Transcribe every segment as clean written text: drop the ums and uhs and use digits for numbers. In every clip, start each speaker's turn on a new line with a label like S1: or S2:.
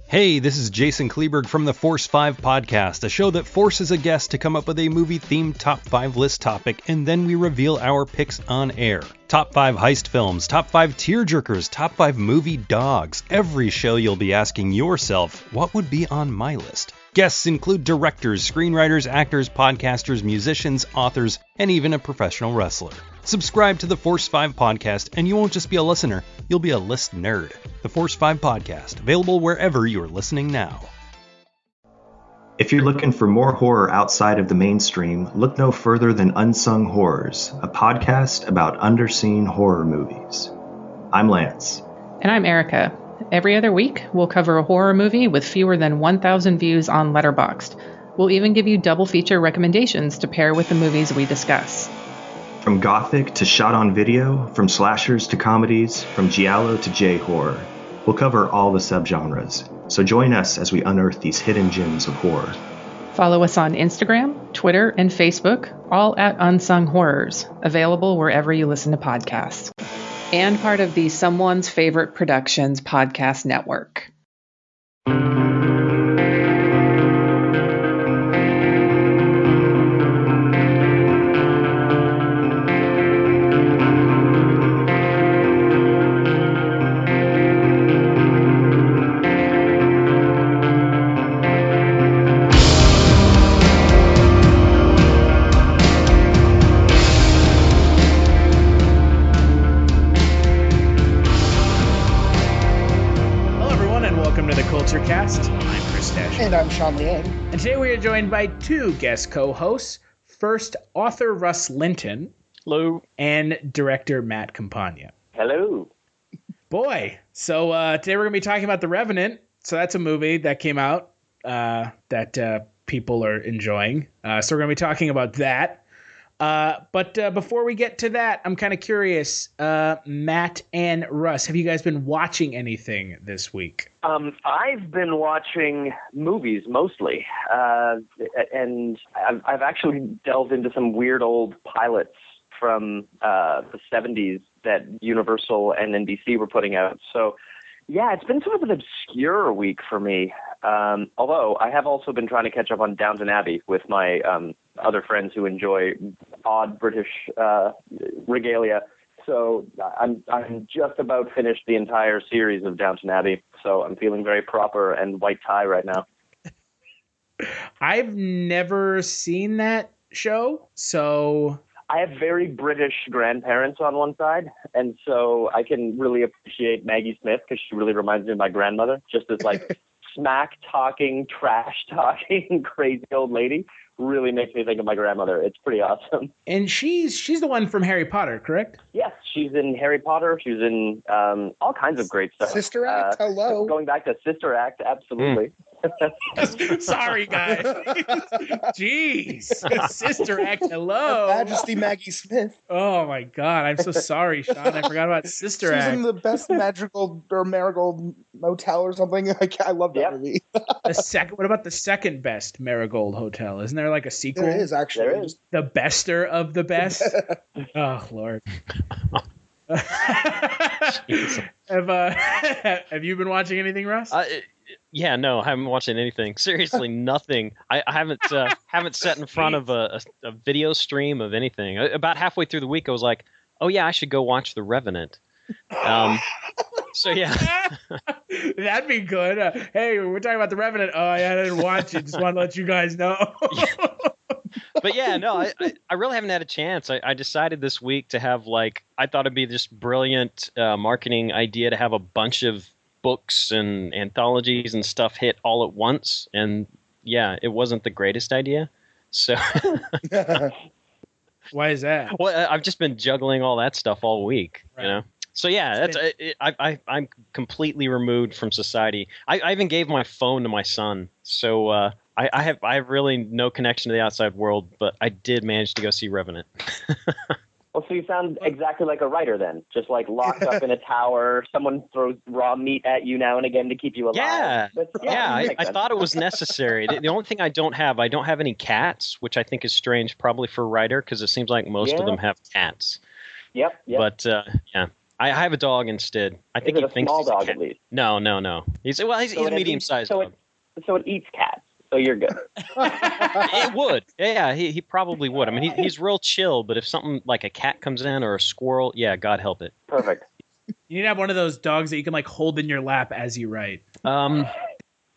S1: Hey, this is Jason Kleberg from the Force 5 podcast, a show that forces a guest to come up with a movie-themed top 5 list topic, and then we reveal our picks on air. Top 5 heist films, top 5 tearjerkers, top 5 movie dogs. Every show you'll be asking yourself, what would be on my list? Guests include directors, screenwriters, actors, podcasters, musicians, authors, and even a professional wrestler. Subscribe to the Force 5 podcast, and you won't just be a listener, you'll be a list nerd. The Force 5 podcast, available wherever you're listening now.
S2: If you're looking for more horror outside of the mainstream, look no further than Unsung Horrors, a podcast about underseen horror movies. I'm Lance.
S3: And I'm Erica. Every other week, we'll cover a horror movie with fewer than 1,000 views on Letterboxd. We'll even give you double feature recommendations to pair with the movies we discuss.
S2: From gothic to shot on video, from slashers to comedies, from giallo to J-horror. We'll cover all the subgenres, so join us as we unearth these hidden gems of horror.
S3: Follow us on Instagram, Twitter, and Facebook, all at Unsung Horrors, available wherever you listen to podcasts. And part of the Someone's Favorite Productions podcast network.
S4: Kulturecast. I'm Chris Stachiw.
S5: And I'm Sean Liang.
S4: And today we are joined by two guest co-hosts. First, author Russ Linton.
S6: Hello.
S4: And director Matt Campagna.
S6: Hello.
S4: Boy, so today we're going to be talking about The Revenant. So that's a movie that came out that people are enjoying. So we're going to be talking about that. But before we get to that, I'm kind of curious, Matt and Russ, have you guys been watching anything this week?
S6: I've been watching movies mostly, and I've actually delved into some weird old pilots from the 70s that Universal and NBC were putting out. So, yeah, it's been sort of an obscure week for me. Although I have also been trying to catch up on Downton Abbey with my other friends who enjoy odd British regalia. So I'm just about finished the entire series of Downton Abbey. So I'm feeling very proper and white tie right now.
S4: I've never seen that show, so...
S6: I have very British grandparents on one side, and so I can really appreciate Maggie Smith because she really reminds me of my grandmother, just as like smack-talking, trash-talking, crazy old lady. Really makes me think of my grandmother. It's pretty awesome.
S4: And she's the one from Harry Potter, correct?
S6: Yes, she's in Harry Potter. She's in all kinds of great stuff.
S5: Sister Act, hello.
S6: Going back to Sister Act, absolutely.
S4: Sorry, guys. Jeez. Sister Act, hello.
S5: Her Majesty Maggie Smith.
S4: Oh, my God. I'm so sorry, Sean. I forgot about Sister Act.
S5: She's in the best magical or Marigold Motel or something. I love that movie.
S4: What about the second best Marigold Hotel? Isn't there like a sequel?
S5: There is, actually.
S6: There is.
S4: The bester of the best? Oh, Lord. Have you been watching anything, Russ?
S7: Yeah, no, I haven't watched anything. Seriously, nothing. I haven't sat in front of a video stream of anything. About halfway through the week, I was like, oh yeah, I should go watch The Revenant. So yeah.
S4: That'd be good. Hey, we're talking about The Revenant. Oh, yeah, I didn't watch it. Just want to let you guys know.
S7: But yeah, no, I really haven't had a chance. I decided this week to have I thought it'd be this brilliant marketing idea to have a bunch of books and anthologies and stuff hit all at once. And yeah, it wasn't the greatest idea. So
S4: why is that?
S7: Well, I've just been juggling all that stuff all week, right. You know? So yeah, I'm completely removed from society. I even gave my phone to my son. So I have really no connection to the outside world, but I did manage to go see Revenant.
S6: Well, so you sound exactly like a writer then, just like locked up in a tower. Someone throws raw meat at you now and again to keep you alive.
S7: Yeah, I thought it was necessary. The only thing I don't have any cats, which I think is strange probably for a writer because it seems like most of them have cats.
S6: Yep.
S7: But yeah. I have a dog instead. I think
S6: Is it
S7: he thinks
S6: small
S7: he's a
S6: dog
S7: cat.
S6: at least?
S7: No. He's a medium-sized dog.
S6: So it eats cats. So you're good.
S7: It would. Yeah, he probably would. I mean, he's real chill, but if something like a cat comes in or a squirrel, yeah, God help it.
S6: Perfect.
S4: You need to have one of those dogs that you can like hold in your lap as you write.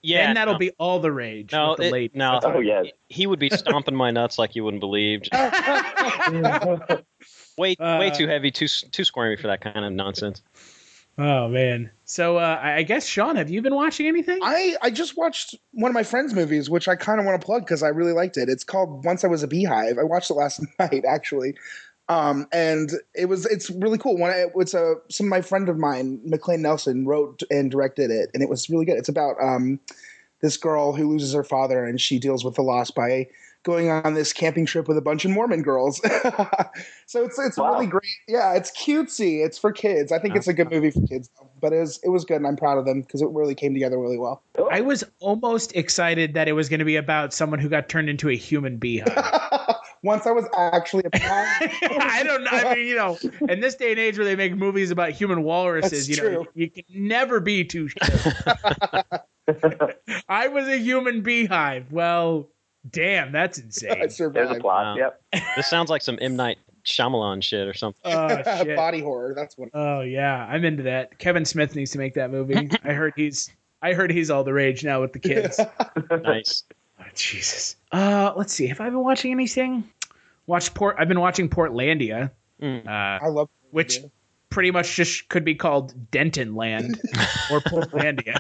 S7: Yeah,
S4: then that'll be all the rage.
S7: No,
S4: with the ladies.
S7: no.
S6: Oh yes.
S7: He would be stomping my nuts like you wouldn't believe. Way too heavy, too squirmy for that kind of nonsense.
S4: Oh man. So I guess Sean, have you been watching anything?
S5: I just watched one of my friend's movies, which I kind of want to plug because I really liked it. It's called Once I Was a Beehive. I watched it last night actually, and it's really cool. My friend of mine, McLean Nelson, wrote and directed it, and it was really good. It's about this girl who loses her father, and she deals with the loss by going on this camping trip with a bunch of Mormon girls. So it's
S6: Wow.
S5: really great. Yeah, it's cutesy. It's for kids. I think it's a good movie for kids, but it was good, and I'm proud of them because it really came together really well.
S4: I was almost excited that it was going to be about someone who got turned into a human beehive.
S5: Once I was actually a
S4: I don't know. I mean, in this day and age where they make movies about human walruses,
S5: That's true.
S4: You can never be too sure. I was a human beehive. Well, damn, that's insane.
S5: I survived.
S6: There's a plot.
S7: Wow.
S6: Yep.
S7: This sounds like some M. Night Shyamalan shit or something.
S4: Oh, shit.
S5: Body horror. That's what.
S4: Oh yeah, I'm into that. Kevin Smith needs to make that movie. I heard he's all the rage now with the kids.
S7: Nice.
S4: Oh, Jesus. Let's see. Have I been watching anything? I've been watching Portlandia,
S5: I love
S4: which pretty much just could be called Denton Land or Portlandia.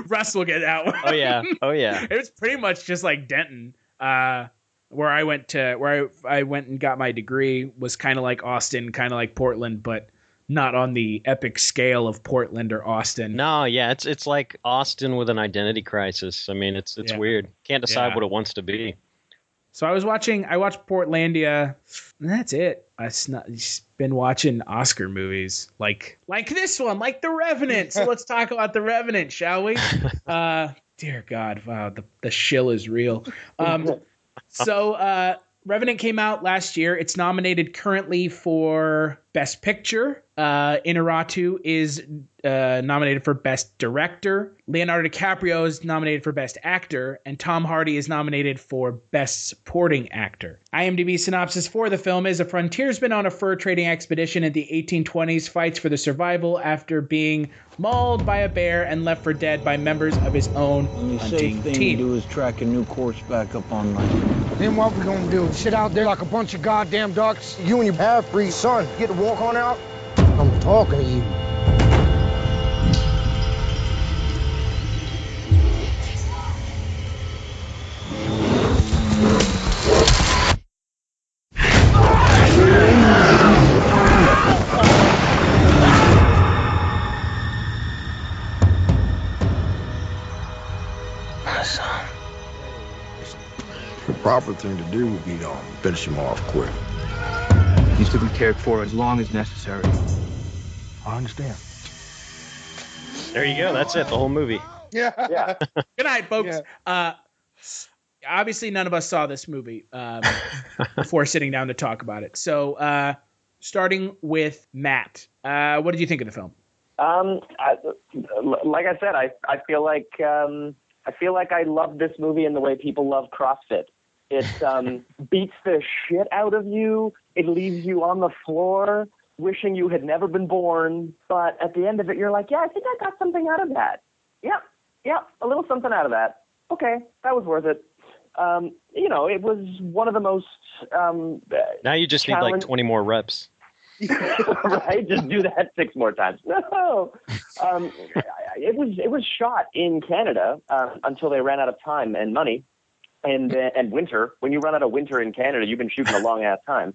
S4: Russ will get that one.
S7: Oh yeah.
S4: It was pretty much just like Denton. Where I went and got my degree was kind of like Austin, kind of like Portland, but not on the epic scale of Portland or Austin.
S7: No, yeah, it's like Austin with an identity crisis. I mean, it's weird. Can't decide what it wants to be.
S4: So I watched Portlandia, and that's it. I've been watching Oscar movies like this one, like The Revenant. So let's talk about The Revenant, shall we? Dear God, wow, the shill is real. So Revenant came out last year. It's nominated currently for Best Picture. Iñárritu is nominated for Best Director. Leonardo DiCaprio is nominated for Best Actor. And Tom Hardy is nominated for Best Supporting Actor. IMDb synopsis for the film is: a frontiersman on a fur trading expedition in the 1820s fights for the survival after being mauled by a bear and left for dead by members of his own
S8: The safe
S4: hunting
S8: thing to
S4: team.
S8: do is track a new course back up on land.
S9: Then what we gonna do? Sit out there like a bunch of goddamn ducks? You and your half-breed son get to walk on out? I'm talking to you. My son.
S10: The proper thing to do would be to finish him off quick.
S9: He's to be cared for as long as necessary. I understand.
S7: There you go. That's it. The whole movie.
S5: Yeah.
S4: Good night, folks. Obviously, none of us saw this movie before sitting down to talk about it. So, starting with Matt, what did you think of the film?
S6: Like I said, I feel like I love this movie in the way people love CrossFit. It beats the shit out of you. It leaves you on the floor wishing you had never been born. But at the end of it, you're like, yeah, I think I got something out of that. Yep, a little something out of that. Okay, that was worth it. It was one of the most
S7: Now you just need like 20 more reps.
S6: right? Just do that 6 more times. No, it was shot in Canada until they ran out of time and money, and winter. When you run out of winter in Canada, you've been shooting a long ass time.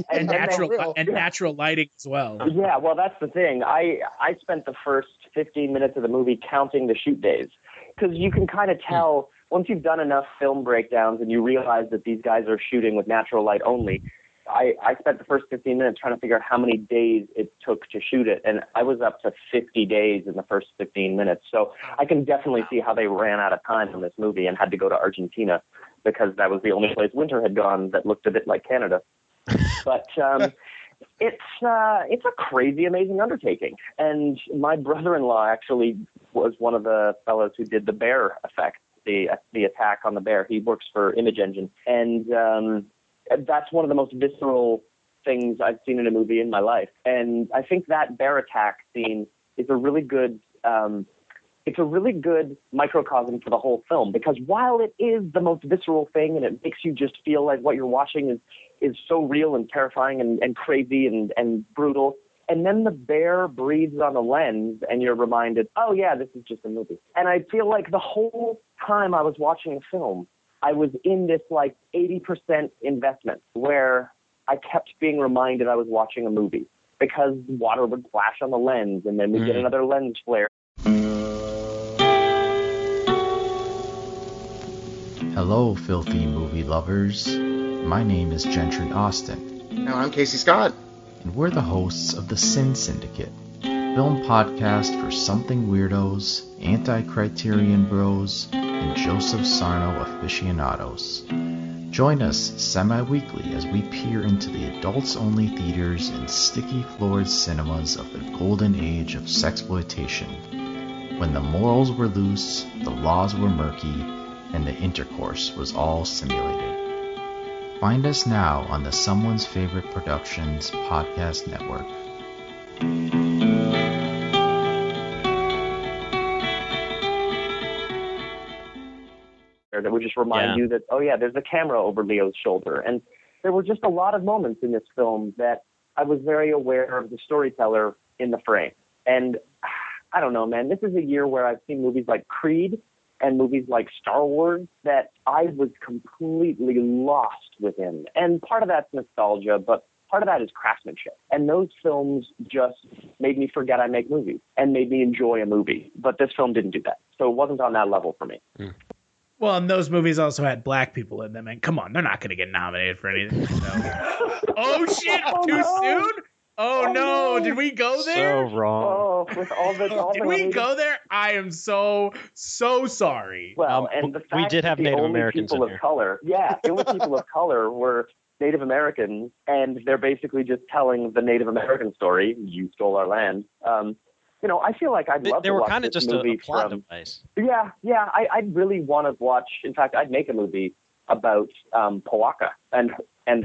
S4: And natural lighting as well.
S6: Yeah, well, that's the thing. I spent the first 15 minutes of the movie counting the shoot days, because you can kind of tell once you've done enough film breakdowns and you realize that these guys are shooting with natural light only. I spent the first 15 minutes trying to figure out how many days it took to shoot it, and I was up to 50 days in the first 15 minutes. So I can definitely see how they ran out of time in this movie and had to go to Argentina, because that was the only place winter had gone that looked a bit like Canada. But It's a crazy, amazing undertaking. And my brother-in-law actually was one of the fellows who did the bear effect, the attack on the bear. He works for Image Engine. And that's one of the most visceral things I've seen in a movie in my life. And I think that bear attack scene is a really good microcosm for the whole film, because while it is the most visceral thing and it makes you just feel like what you're watching is so real and terrifying and crazy and brutal, and then the bear breathes on the lens and you're reminded, oh yeah, this is just a movie. And I feel like the whole time I was watching the film, I was in this like 80% investment where I kept being reminded I was watching a movie, because water would flash on the lens and then we'd get another lens flare.
S11: Hello, filthy movie lovers. My name is Gentry Austin.
S12: And I'm Casey Scott.
S11: And we're the hosts of the Sin Syndicate, film podcast for something weirdos, anti-criterion bros, and Joseph Sarno aficionados. Join us semi-weekly as we peer into the adults-only theaters and sticky-floored cinemas of the golden age of sexploitation, when the morals were loose, the laws were murky, and the intercourse was all simulated. Find us now on the Someone's Favorite Productions podcast network.
S6: That would just remind you that, oh yeah, there's a camera over Leo's shoulder. And there were just a lot of moments in this film that I was very aware of the storyteller in the frame. And I don't know, man, this is a year where I've seen movies like Creed and movies like Star Wars that I was completely lost within. And part of that's nostalgia, but part of that is craftsmanship. And those films just made me forget I make movies and made me enjoy a movie. But this film didn't do that. So it wasn't on that level for me.
S4: Well, and those movies also had black people in them. And come on, they're not going to get nominated for anything. So. Oh, shit, too soon? Oh, no, did we go there?
S7: So wrong.
S6: Oh, with all the
S4: did we go there? I am so sorry.
S6: Well, and the fact
S7: we did have
S6: that the
S7: Native
S6: only
S7: Americans
S6: people
S7: in
S6: of
S7: here.
S6: color, the only people of color were Native Americans, and they're basically just telling the Native American story. You stole our land. I feel like I'd love
S7: They
S6: to
S7: were
S6: watch
S7: kind of
S6: this
S7: just
S6: movie
S7: a plot
S6: from.
S7: device.
S6: Yeah. I'd really want to watch. In fact, I'd make a movie about Powaka and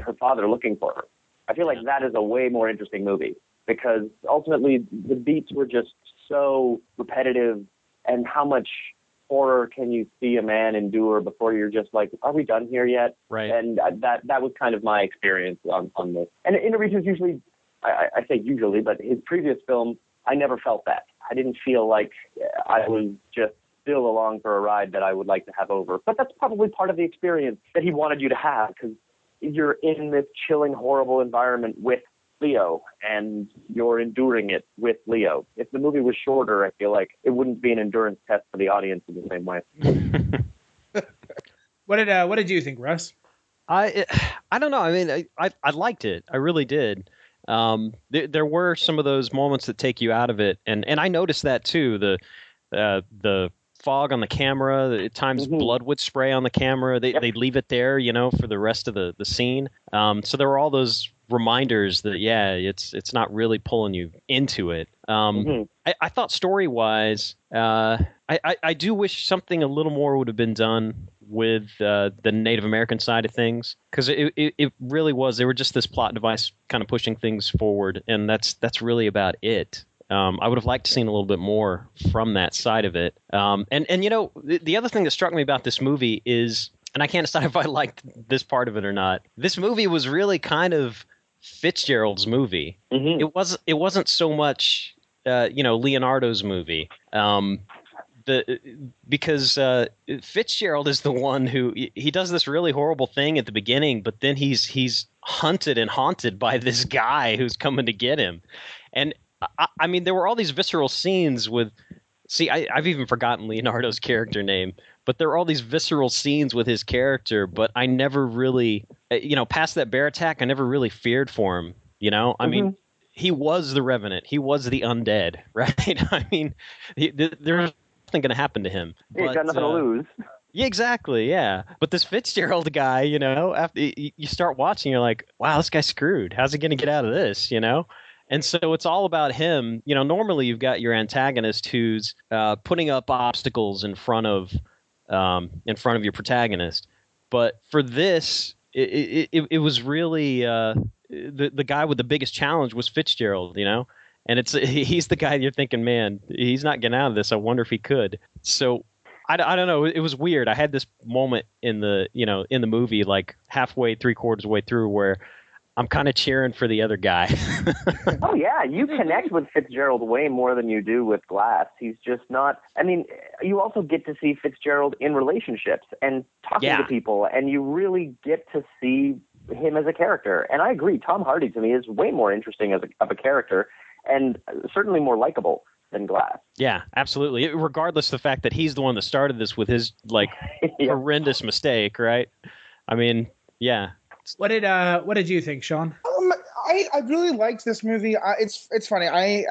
S6: her father looking for her. I feel like that is a way more interesting movie, because ultimately the beats were just so repetitive, and how much horror can you see a man endure before you're just like, are we done here yet?
S7: Right.
S6: And that was kind of my experience on this. And Iñárritu usually, I say usually, but his previous film, I never felt that. I didn't feel like I was just still along for a ride that I would like to have over. But that's probably part of the experience that he wanted you to have, because you're in this chilling, horrible environment with Leo, and you're enduring it with Leo. If the movie was shorter, I feel like it wouldn't be an endurance test for the audience in the same way.
S4: What did you think, Russ?
S7: I don't know. I mean, I liked it. I really did. There were some of those moments that take you out of it, and I noticed that too. The fog on the camera. At times, blood would spray on the camera. They'd leave it there, for the rest of the scene. So there were all those reminders that it's not really pulling you into it. I thought story-wise, I do wish something a little more would have been done with the Native American side of things, because it really was. They were just this plot device kind of pushing things forward, and that's really about it. I would have liked to seen a little bit more from that side of it. And the other thing that struck me about this movie is, and I can't decide if I liked this part of it or not, this movie was really kind of Fitzgerald's movie. It wasn't so much Leonardo's movie. Because Fitzgerald is the one who he does this really horrible thing at the beginning, but then he's hunted and haunted by this guy who's coming to get him. And I mean, there were all these visceral scenes with. See, I've even forgotten Leonardo's character name, but there were all these visceral scenes with his character. But I never really, past that bear attack, I never really feared for him. I mean, he was the Revenant. He was the undead, right? I mean, there's nothing going to happen to him.
S6: He's got nothing to lose.
S7: Yeah, exactly. Yeah. But this Fitzgerald guy, you know, after you start watching, you're like, wow, this guy's screwed. How's he going to get out of this? You know? And so it's all about him. You know, normally you've got your antagonist who's putting up obstacles in front of your protagonist. But for this, it was really the guy with the biggest challenge was Fitzgerald, you know? And he's the guy you're thinking, man, he's not getting out of this. I wonder if he could. So I don't know. It was weird. I had this moment in the movie, like halfway, 3/4 way through, where I'm kind of cheering for the other guy.
S6: Oh, yeah. You connect with Fitzgerald way more than you do with Glass. He's just not. I mean, you also get to see Fitzgerald in relationships and talking to people, and you really get to see him as a character. And I agree. Tom Hardy, to me, is way more interesting of a character and certainly more likable than Glass.
S7: Yeah, absolutely. Regardless of the fact that he's the one that started this with his, like, horrendous mistake, right? I mean, yeah.
S4: What did you think, Sean?
S5: I really liked this movie. It's funny. I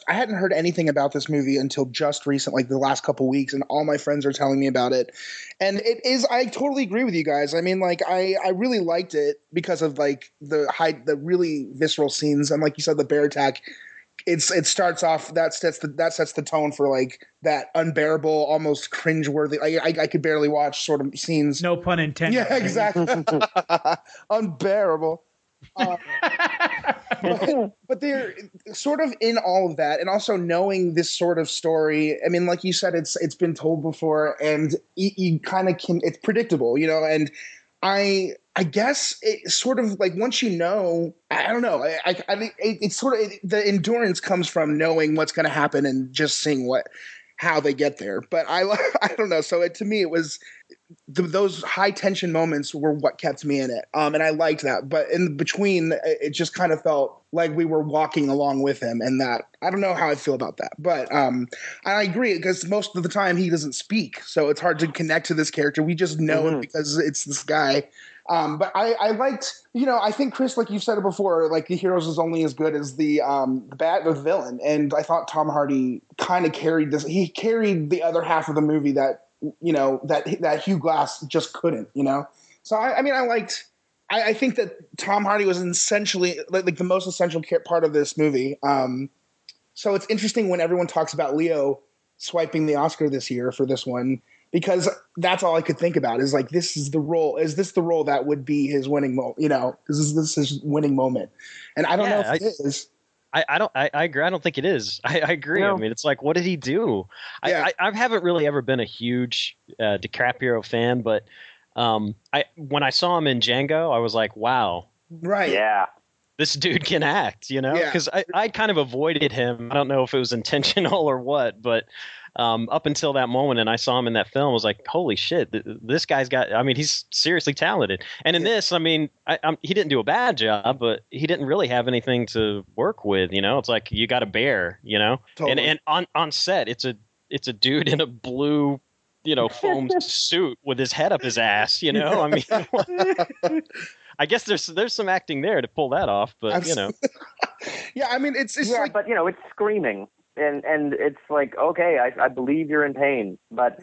S5: hadn't heard anything about this movie until just recent, like the last couple weeks, and all my friends are telling me about it. And I totally agree with you guys. I mean, like I really liked it because of like the really visceral scenes, and like you said, the bear attack. It starts off that sets the tone for like that unbearable, almost cringeworthy. I could barely watch sort of scenes.
S4: No pun intended.
S5: Yeah, exactly. Unbearable. But they're sort of in all of that, and also knowing this sort of story. I mean, like you said, it's been told before, and you kind of can. It's predictable, you know. And I guess it's sort of like once you know, I don't know. I mean, it's sort of the endurance comes from knowing what's going to happen and just seeing how they get there. But I don't know. So to me, it was those high tension moments were what kept me in it. And I liked that. But in between, it just kind of felt like we were walking along with him, and that I don't know how I feel about that. But I agree, because most of the time he doesn't speak, so it's hard to connect to this character. We just know him because it's this guy. But I liked, you know, I think, Chris, like you said it before, like the heroes is only as good as the villain. And I thought Tom Hardy kind of carried this. He carried the other half of the movie that, you know, that Hugh Glass just couldn't, you know? So, I think that Tom Hardy was essentially like the most essential part of this movie. So it's interesting when everyone talks about Leo swiping the Oscar this year for this one, because that's all I could think about is like, this is the role. Is this the role that would be his winning moment? You know, is this his winning moment? And I don't know if it is.
S7: I agree. I don't think it is. I agree. No. I mean, it's like, what did he do? I haven't really ever been a huge DiCaprio fan, but when I saw him in Django, I was like, wow.
S5: Right.
S6: Yeah.
S7: This dude can act, you know? Because I kind of avoided him. I don't know if it was intentional or what, but up until that moment, and I saw him in that film, I was like, holy shit, this guy's got, I mean, he's seriously talented. And in this, I mean, he didn't do a bad job, but he didn't really have anything to work with, you know? It's like, you got a bear, you know? Totally. And on set, it's a dude in a blue, you know, foam suit with his head up his ass, you know? I mean, I guess there's some acting there to pull that off, but you know.
S5: Yeah, I mean, it's like,
S6: but you know, it's screaming. And it's like, okay, I believe you're in pain, but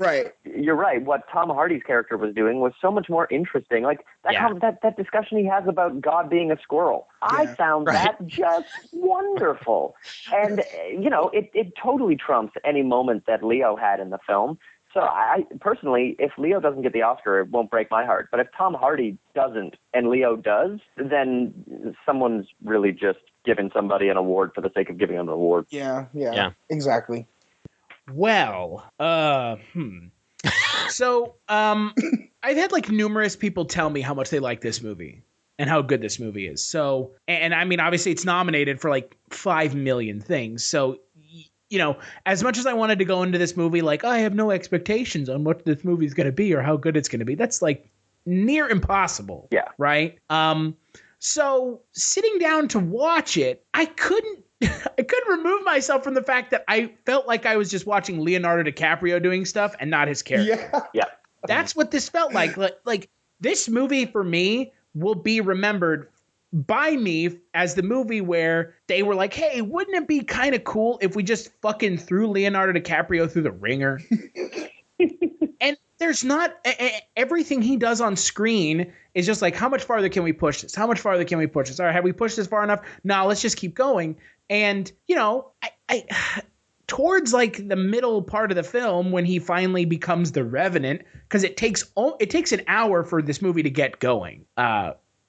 S6: you're right. What Tom Hardy's character was doing was so much more interesting. Like that discussion he has about God being a squirrel. Yeah. I found that just wonderful. And, you know, it totally trumps any moment that Leo had in the film. So I personally, if Leo doesn't get the Oscar, it won't break my heart. But if Tom Hardy doesn't and Leo does, then someone's really just giving somebody an award for the sake of giving them an award.
S5: Yeah, exactly.
S4: Well, So I've had like numerous people tell me how much they like this movie and how good this movie is. So, and I mean, obviously it's nominated for like 5 million things. So, you know, as much as I wanted to go into this movie like, I have no expectations on what this movie is going to be or how good it's going to be, that's like near impossible.
S6: Yeah.
S4: Right? So sitting down to watch it, I couldn't remove myself from the fact that I felt like I was just watching Leonardo DiCaprio doing stuff and not his character.
S6: Yeah.
S4: That's what this felt like. Like this movie for me will be remembered by me as the movie where they were like, hey, wouldn't it be kind of cool if we just fucking threw Leonardo DiCaprio through the ringer? And there's not everything he does on screen is just like, how much farther can we push this? How much farther can we push this? All right, have we pushed this far enough? No, let's just keep going. And, you know, I towards like the middle part of the film when he finally becomes the Revenant, because it takes an hour for this movie to get going,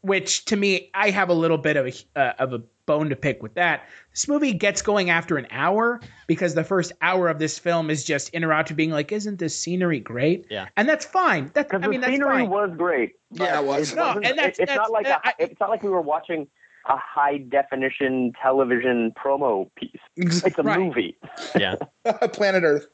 S4: which to me, I have a little bit of a bone to pick with that. This movie gets going after an hour because the first hour of this film is just Iñárritu being like, "Isn't this scenery great?"
S7: Yeah,
S4: and that's fine. That's
S6: scenery
S4: fine.
S6: was great.
S5: Yeah, it was.
S6: It's not like we were watching a high definition television promo piece. It's a movie.
S7: Yeah,
S5: Planet Earth.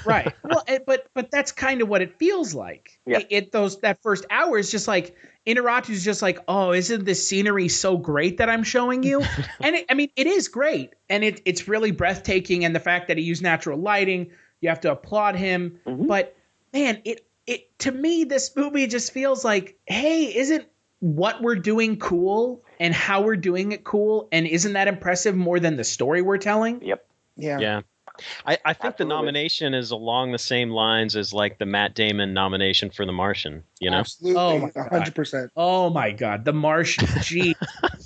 S4: Right. Well, but that's kind of what it feels like.
S6: Yeah.
S4: That first hour is just like Iñárritu's just like, oh, isn't this scenery so great that I'm showing you? And it is great, and it's really breathtaking. And the fact that he used natural lighting, you have to applaud him. Mm-hmm. But man, it to me, this movie just feels like, hey, isn't what we're doing cool and how we're doing it cool, and isn't that impressive more than the story we're telling?
S6: Yep.
S7: Yeah. I think Absolutely. The nomination is along the same lines as like the Matt Damon nomination for The Martian, you know?
S5: Absolutely. Oh, 100%.
S4: Oh my God. The Martian. Gee.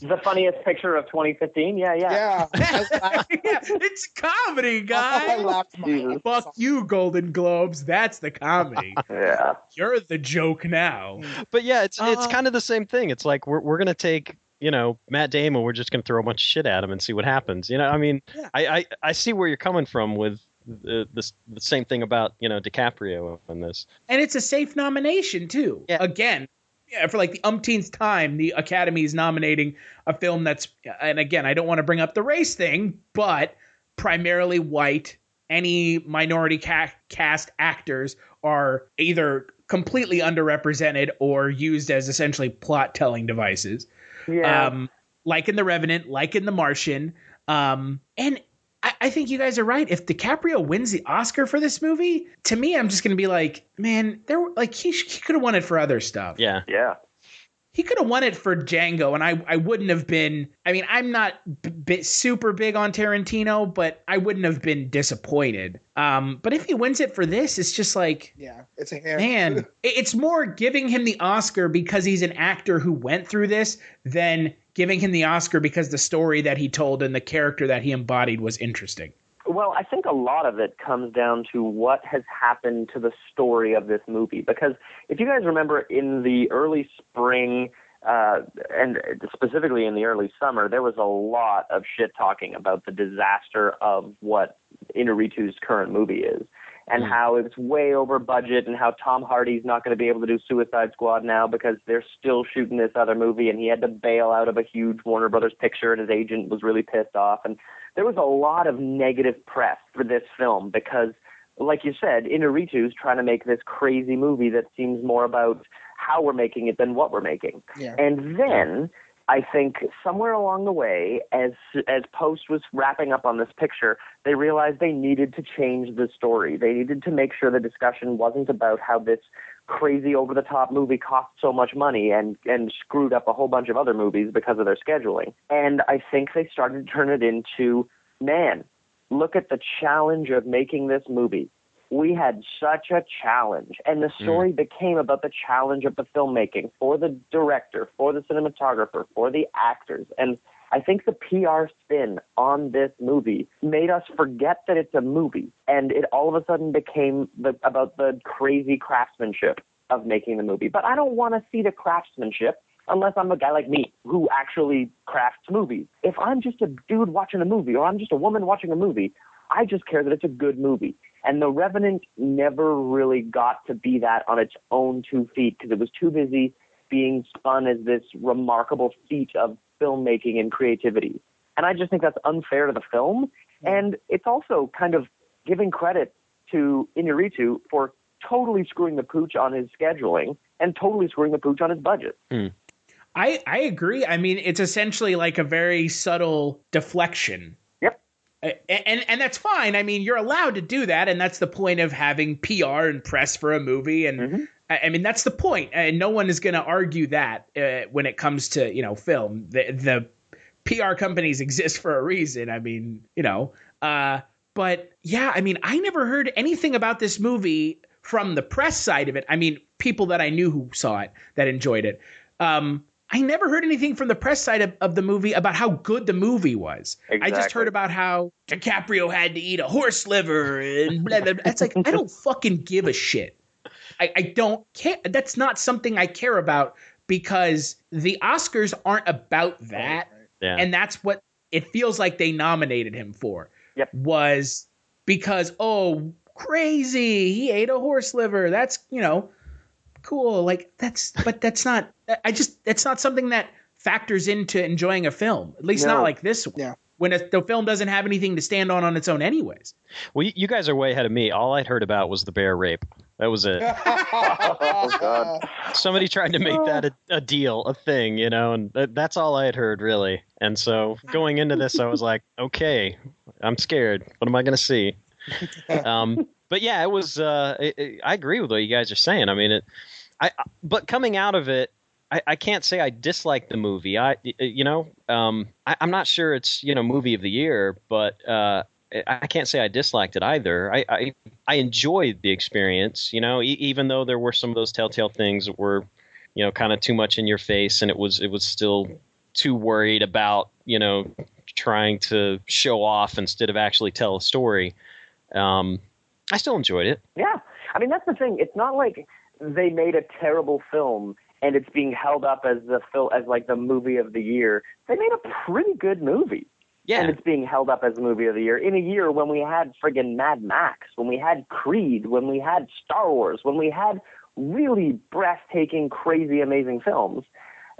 S6: The funniest picture of 2015. Yeah.
S5: Yeah.
S4: It's comedy, guys.
S5: I laughed my
S4: Fuck you, Golden Globes. That's the comedy.
S6: Yeah.
S4: You're the joke now.
S7: But yeah, it's kind of the same thing. It's like we're going to take, you know, Matt Damon, we're just going to throw a bunch of shit at him and see what happens. You know, I mean, yeah. I see where you're coming from with the same thing about, you know, DiCaprio on this.
S4: And it's a safe nomination, too. Yeah. Again, for like the umpteenth time, the Academy is nominating a film that's, and again, I don't want to bring up the race thing, but primarily white. Any minority cast actors are either completely underrepresented or used as essentially plot-telling devices.
S6: Yeah.
S4: Like in The Revenant, like in The Martian. And I think you guys are right. If DiCaprio wins the Oscar for this movie, to me, I'm just going to be like, man, he could have won it for other stuff.
S7: Yeah.
S6: Yeah.
S4: He could have won it for Django, and I wouldn't have been. I mean, I'm not super big on Tarantino, but I wouldn't have been disappointed. But if he wins it for this, it's just like,
S5: yeah, it's a hair.
S4: Man, it's more giving him the Oscar because he's an actor who went through this than giving him the Oscar because the story that he told and the character that he embodied was interesting.
S6: Well, I think a lot of it comes down to what has happened to the story of this movie. Because if you guys remember in the early spring, and specifically in the early summer, there was a lot of shit talking about the disaster of what Iñárritu's current movie is. And how it's way over budget, and how Tom Hardy's not going to be able to do Suicide Squad now because they're still shooting this other movie, and he had to bail out of a huge Warner Brothers picture, and his agent was really pissed off. And there was a lot of negative press for this film because, like you said, Iñárritu's trying to make this crazy movie that seems more about how we're making it than what we're making.
S5: Yeah.
S6: And then I think somewhere along the way, as Post was wrapping up on this picture, they realized they needed to change the story. They needed to make sure the discussion wasn't about how this crazy over-the-top movie cost so much money and screwed up a whole bunch of other movies because of their scheduling. And I think they started to turn it into, man, look at the challenge of making this movie. We had such a challenge, and the story became about the challenge of the filmmaking for the director, for the cinematographer, for the actors. And I think the PR spin on this movie made us forget that it's a movie, and it all of a sudden became about the crazy craftsmanship of making the movie. But I don't want to see the craftsmanship unless I'm a guy like me who actually crafts movies. If I'm just a dude watching a movie, or I'm just a woman watching a movie, I just care that it's a good movie. And The Revenant never really got to be that on its own 2 feet because it was too busy being spun as this remarkable feat of filmmaking and creativity. And I just think that's unfair to the film. And it's also kind of giving credit to Iñárritu for totally screwing the pooch on his scheduling and totally screwing the pooch on his budget.
S4: I agree. I mean, it's essentially like a very subtle deflection. And that's fine. I mean, you're allowed to do that, and that's the point of having PR and press for a movie. And I mean, that's the point. And no one is going to argue that when it comes to, you know, film. The PR companies exist for a reason. I mean, you know. But yeah, I mean, I never heard anything about this movie from the press side of it, I mean, people that I knew who saw it that enjoyed it. I never heard anything from the press side of the movie about how good the movie was.
S6: Exactly.
S4: I just heard about how DiCaprio had to eat a horse liver and blah, blah, blah. It's like, I don't fucking give a shit. I don't care. That's not something I care about because the Oscars aren't about that.
S7: Yeah.
S4: And that's what it feels like they nominated him for.
S6: Yep.
S4: Was because, oh, crazy, he ate a horse liver. That's, cool. Like that's not something that factors into enjoying a film. At least not like this one.
S5: Yeah.
S4: When the film doesn't have anything to stand on its own anyways.
S7: Well, you guys are way ahead of me. All I'd heard about was the bear rape. That was it.
S6: Oh, God.
S7: Somebody tried to make that a deal, a thing, and that's all I had heard, really. And so going into this, I was like, okay, I'm scared. What am I going to see? But yeah, it was. I agree with what you guys are saying. I mean, but coming out of it, I can't say I dislike the movie. I'm not sure it's movie of the year, but I can't say I disliked it either. I enjoyed the experience, even though there were some of those telltale things that were, kind of too much in your face, and it was still too worried about, trying to show off instead of actually tell a story. I still enjoyed it.
S6: Yeah. I mean, that's the thing. It's not like they made a terrible film and it's being held up as the movie of the year. They made a pretty good movie.
S7: Yeah.
S6: And it's being held up as the movie of the year in a year when we had friggin' Mad Max, when we had Creed, when we had Star Wars, when we had really breathtaking, crazy, amazing films.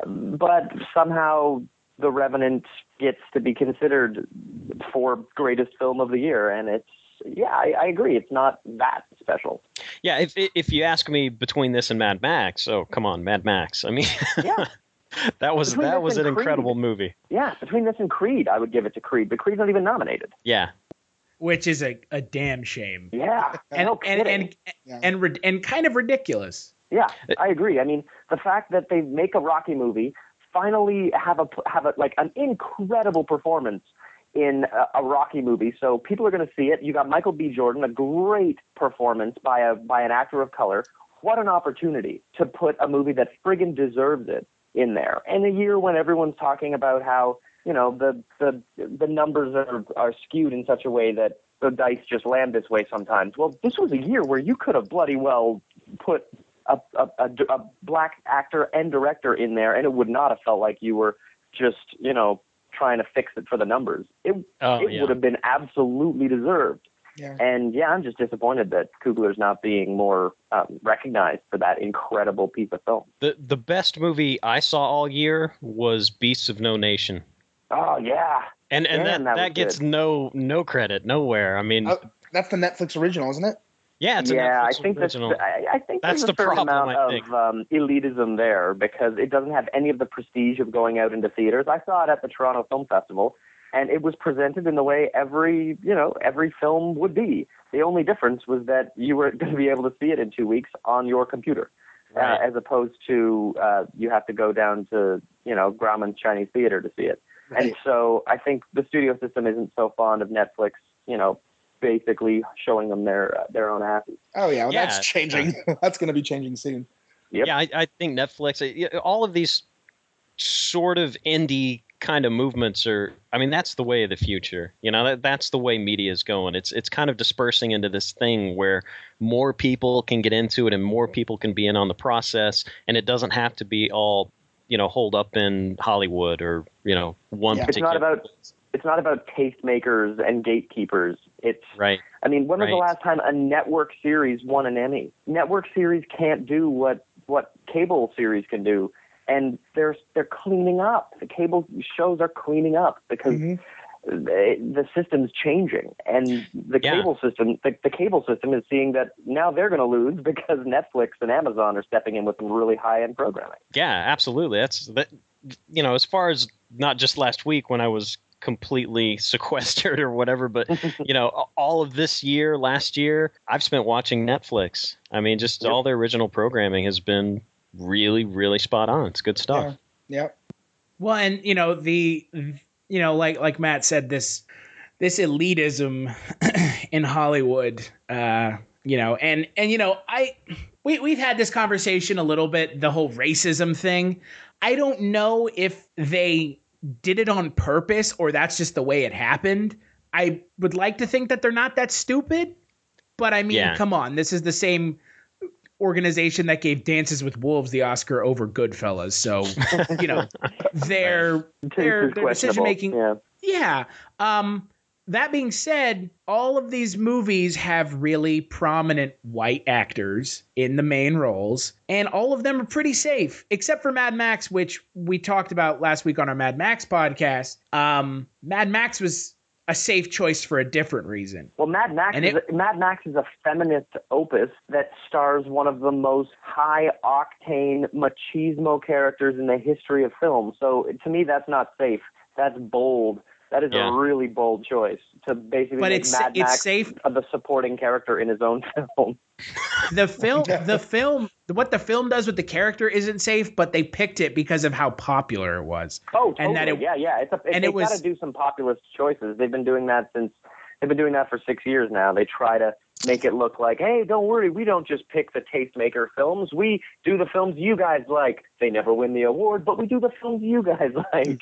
S6: But somehow The Revenant gets to be considered for greatest film of the year. And I agree. It's not that special.
S7: Yeah. If you ask me between this and Mad Max, oh, come on, Mad Max. I mean,
S6: yeah.
S7: That was an incredible movie.
S6: Yeah, between this and Creed, I would give it to Creed, but Creed's not even nominated.
S7: Yeah,
S4: which is a damn shame.
S6: Yeah,
S4: and kind of ridiculous.
S6: Yeah, I agree. I mean, the fact that they make a Rocky movie, finally have an incredible performance in a Rocky movie, so people are going to see it. You got Michael B. Jordan, a great performance by an actor of color. What an opportunity to put a movie that friggin' deserves it in there. And a year when everyone's talking about how, the numbers are skewed in such a way that the dice just land this way sometimes. Well, this was a year where you could have bloody well put a black actor and director in there, and it would not have felt like you were just, trying to fix it for the numbers. It would have been absolutely deserved.
S5: Yeah.
S6: And I'm just disappointed that Coogler's not being more recognized for that incredible piece of film.
S7: The best movie I saw all year was Beasts of No Nation.
S6: Oh yeah,
S7: and that gets no credit nowhere. I mean,
S5: that's the Netflix original, isn't it?
S7: Yeah, it's a Netflix original.
S6: I think
S7: that's
S6: there's a certain
S7: problem,
S6: amount of elitism there because it doesn't have any of the prestige of going out into theaters. I saw it at the Toronto Film Festival. And it was presented in the way every film would be. The only difference was that you were going to be able to see it in 2 weeks on your computer,
S7: right.
S6: As opposed to you have to go down to Grauman's Chinese Theater to see it. Right. And so I think the studio system isn't so fond of Netflix, basically showing them their own asses.
S5: Oh yeah, that's changing. That's going to be changing soon.
S6: Yep.
S7: Yeah, I think Netflix, all of these sort of indie kind of movements that's the way of the future. That's the way media is going. It's kind of dispersing into this thing where more people can get into it and more people can be in on the process, and it doesn't have to be all holed up in Hollywood or one particular.
S6: It's not about tastemakers and gatekeepers. It's
S7: right.
S6: I mean, when was the last time a network series won an Emmy? Network series can't do what cable series can do. And they're cleaning up. The cable shows are cleaning up because the system's changing, and the cable system is seeing that now they're going to lose because Netflix and Amazon are stepping in with some really high end programming.
S7: Yeah, absolutely. That's as far as not just last week when I was completely sequestered or whatever, but all of this year, last year, I've spent watching Netflix. I mean, just all their original programming has been really, really spot on. It's good stuff.
S5: Yeah.
S4: Well, and like Matt said, this elitism in Hollywood, and we've had this conversation a little bit, the whole racism thing. I don't know if they did it on purpose or that's just the way it happened. I would like to think that they're not that stupid, but I mean, come on, this is the same organization that gave Dances with Wolves the Oscar over Goodfellas. So, their decision making. Yeah. That being said, all of these movies have really prominent white actors in the main roles, and all of them are pretty safe, except for Mad Max, which we talked about last week on our Mad Max podcast. Mad Max was a safe choice for a different reason.
S6: Well, Mad Max is a feminist opus that stars one of the most high-octane machismo characters in the history of film. So to me, that's not safe. That's bold. That is a really bold choice to basically make Mad Max
S4: safe.
S6: The supporting character in his own film.
S4: What the film does with the character isn't safe, but they picked it because of how popular it was.
S6: Oh, totally. They've got to do some populist choices. They've been doing that for 6 years now. They try to make it look like, hey, don't worry, we don't just pick the tastemaker films. We do the films you guys like. They never win the award, but we do the films you guys like.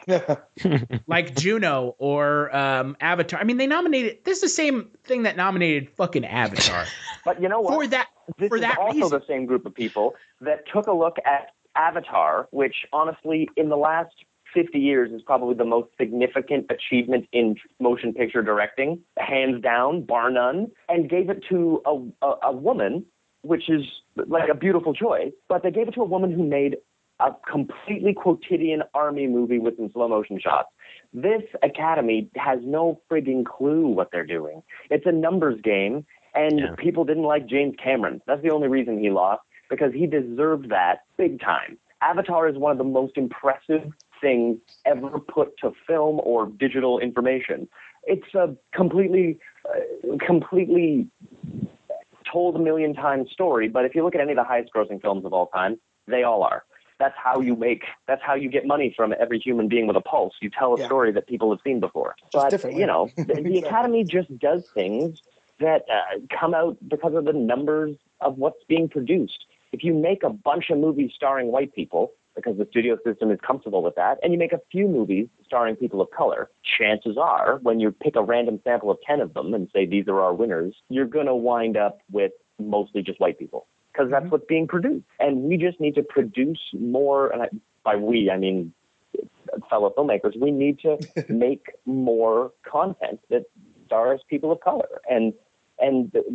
S4: Like Juno or Avatar. I mean, they nominated. This is the same thing that nominated fucking Avatar.
S6: But you know what? This is also
S4: reason.
S6: The same group of people that took a look at Avatar, which honestly, in the last 50 years is probably the most significant achievement in motion picture directing, hands down, bar none, and gave it to a woman, which is like a beautiful choice, but they gave it to a woman who made a completely quotidian army movie with some slow motion shots. This Academy has no frigging clue what they're doing. It's a numbers game, and people didn't like James Cameron. That's the only reason he lost, because he deserved that big time. Avatar is one of the most impressive things ever put to film or digital information. It's a completely told a million times story, but if you look at any of the highest grossing films of all time, they all are. That's how you get money from every human being with a pulse. You tell a story that people have seen before. But, the Academy just does things that come out because of the numbers of what's being produced. If you make a bunch of movies starring white people, because the studio system is comfortable with that, and you make a few movies starring people of color, chances are, when you pick a random sample of 10 of them and say these are our winners, you're going to wind up with mostly just white people, because that's what's being produced. And we just need to produce more, and by we, I mean fellow filmmakers, we need to make more content that stars people of color. And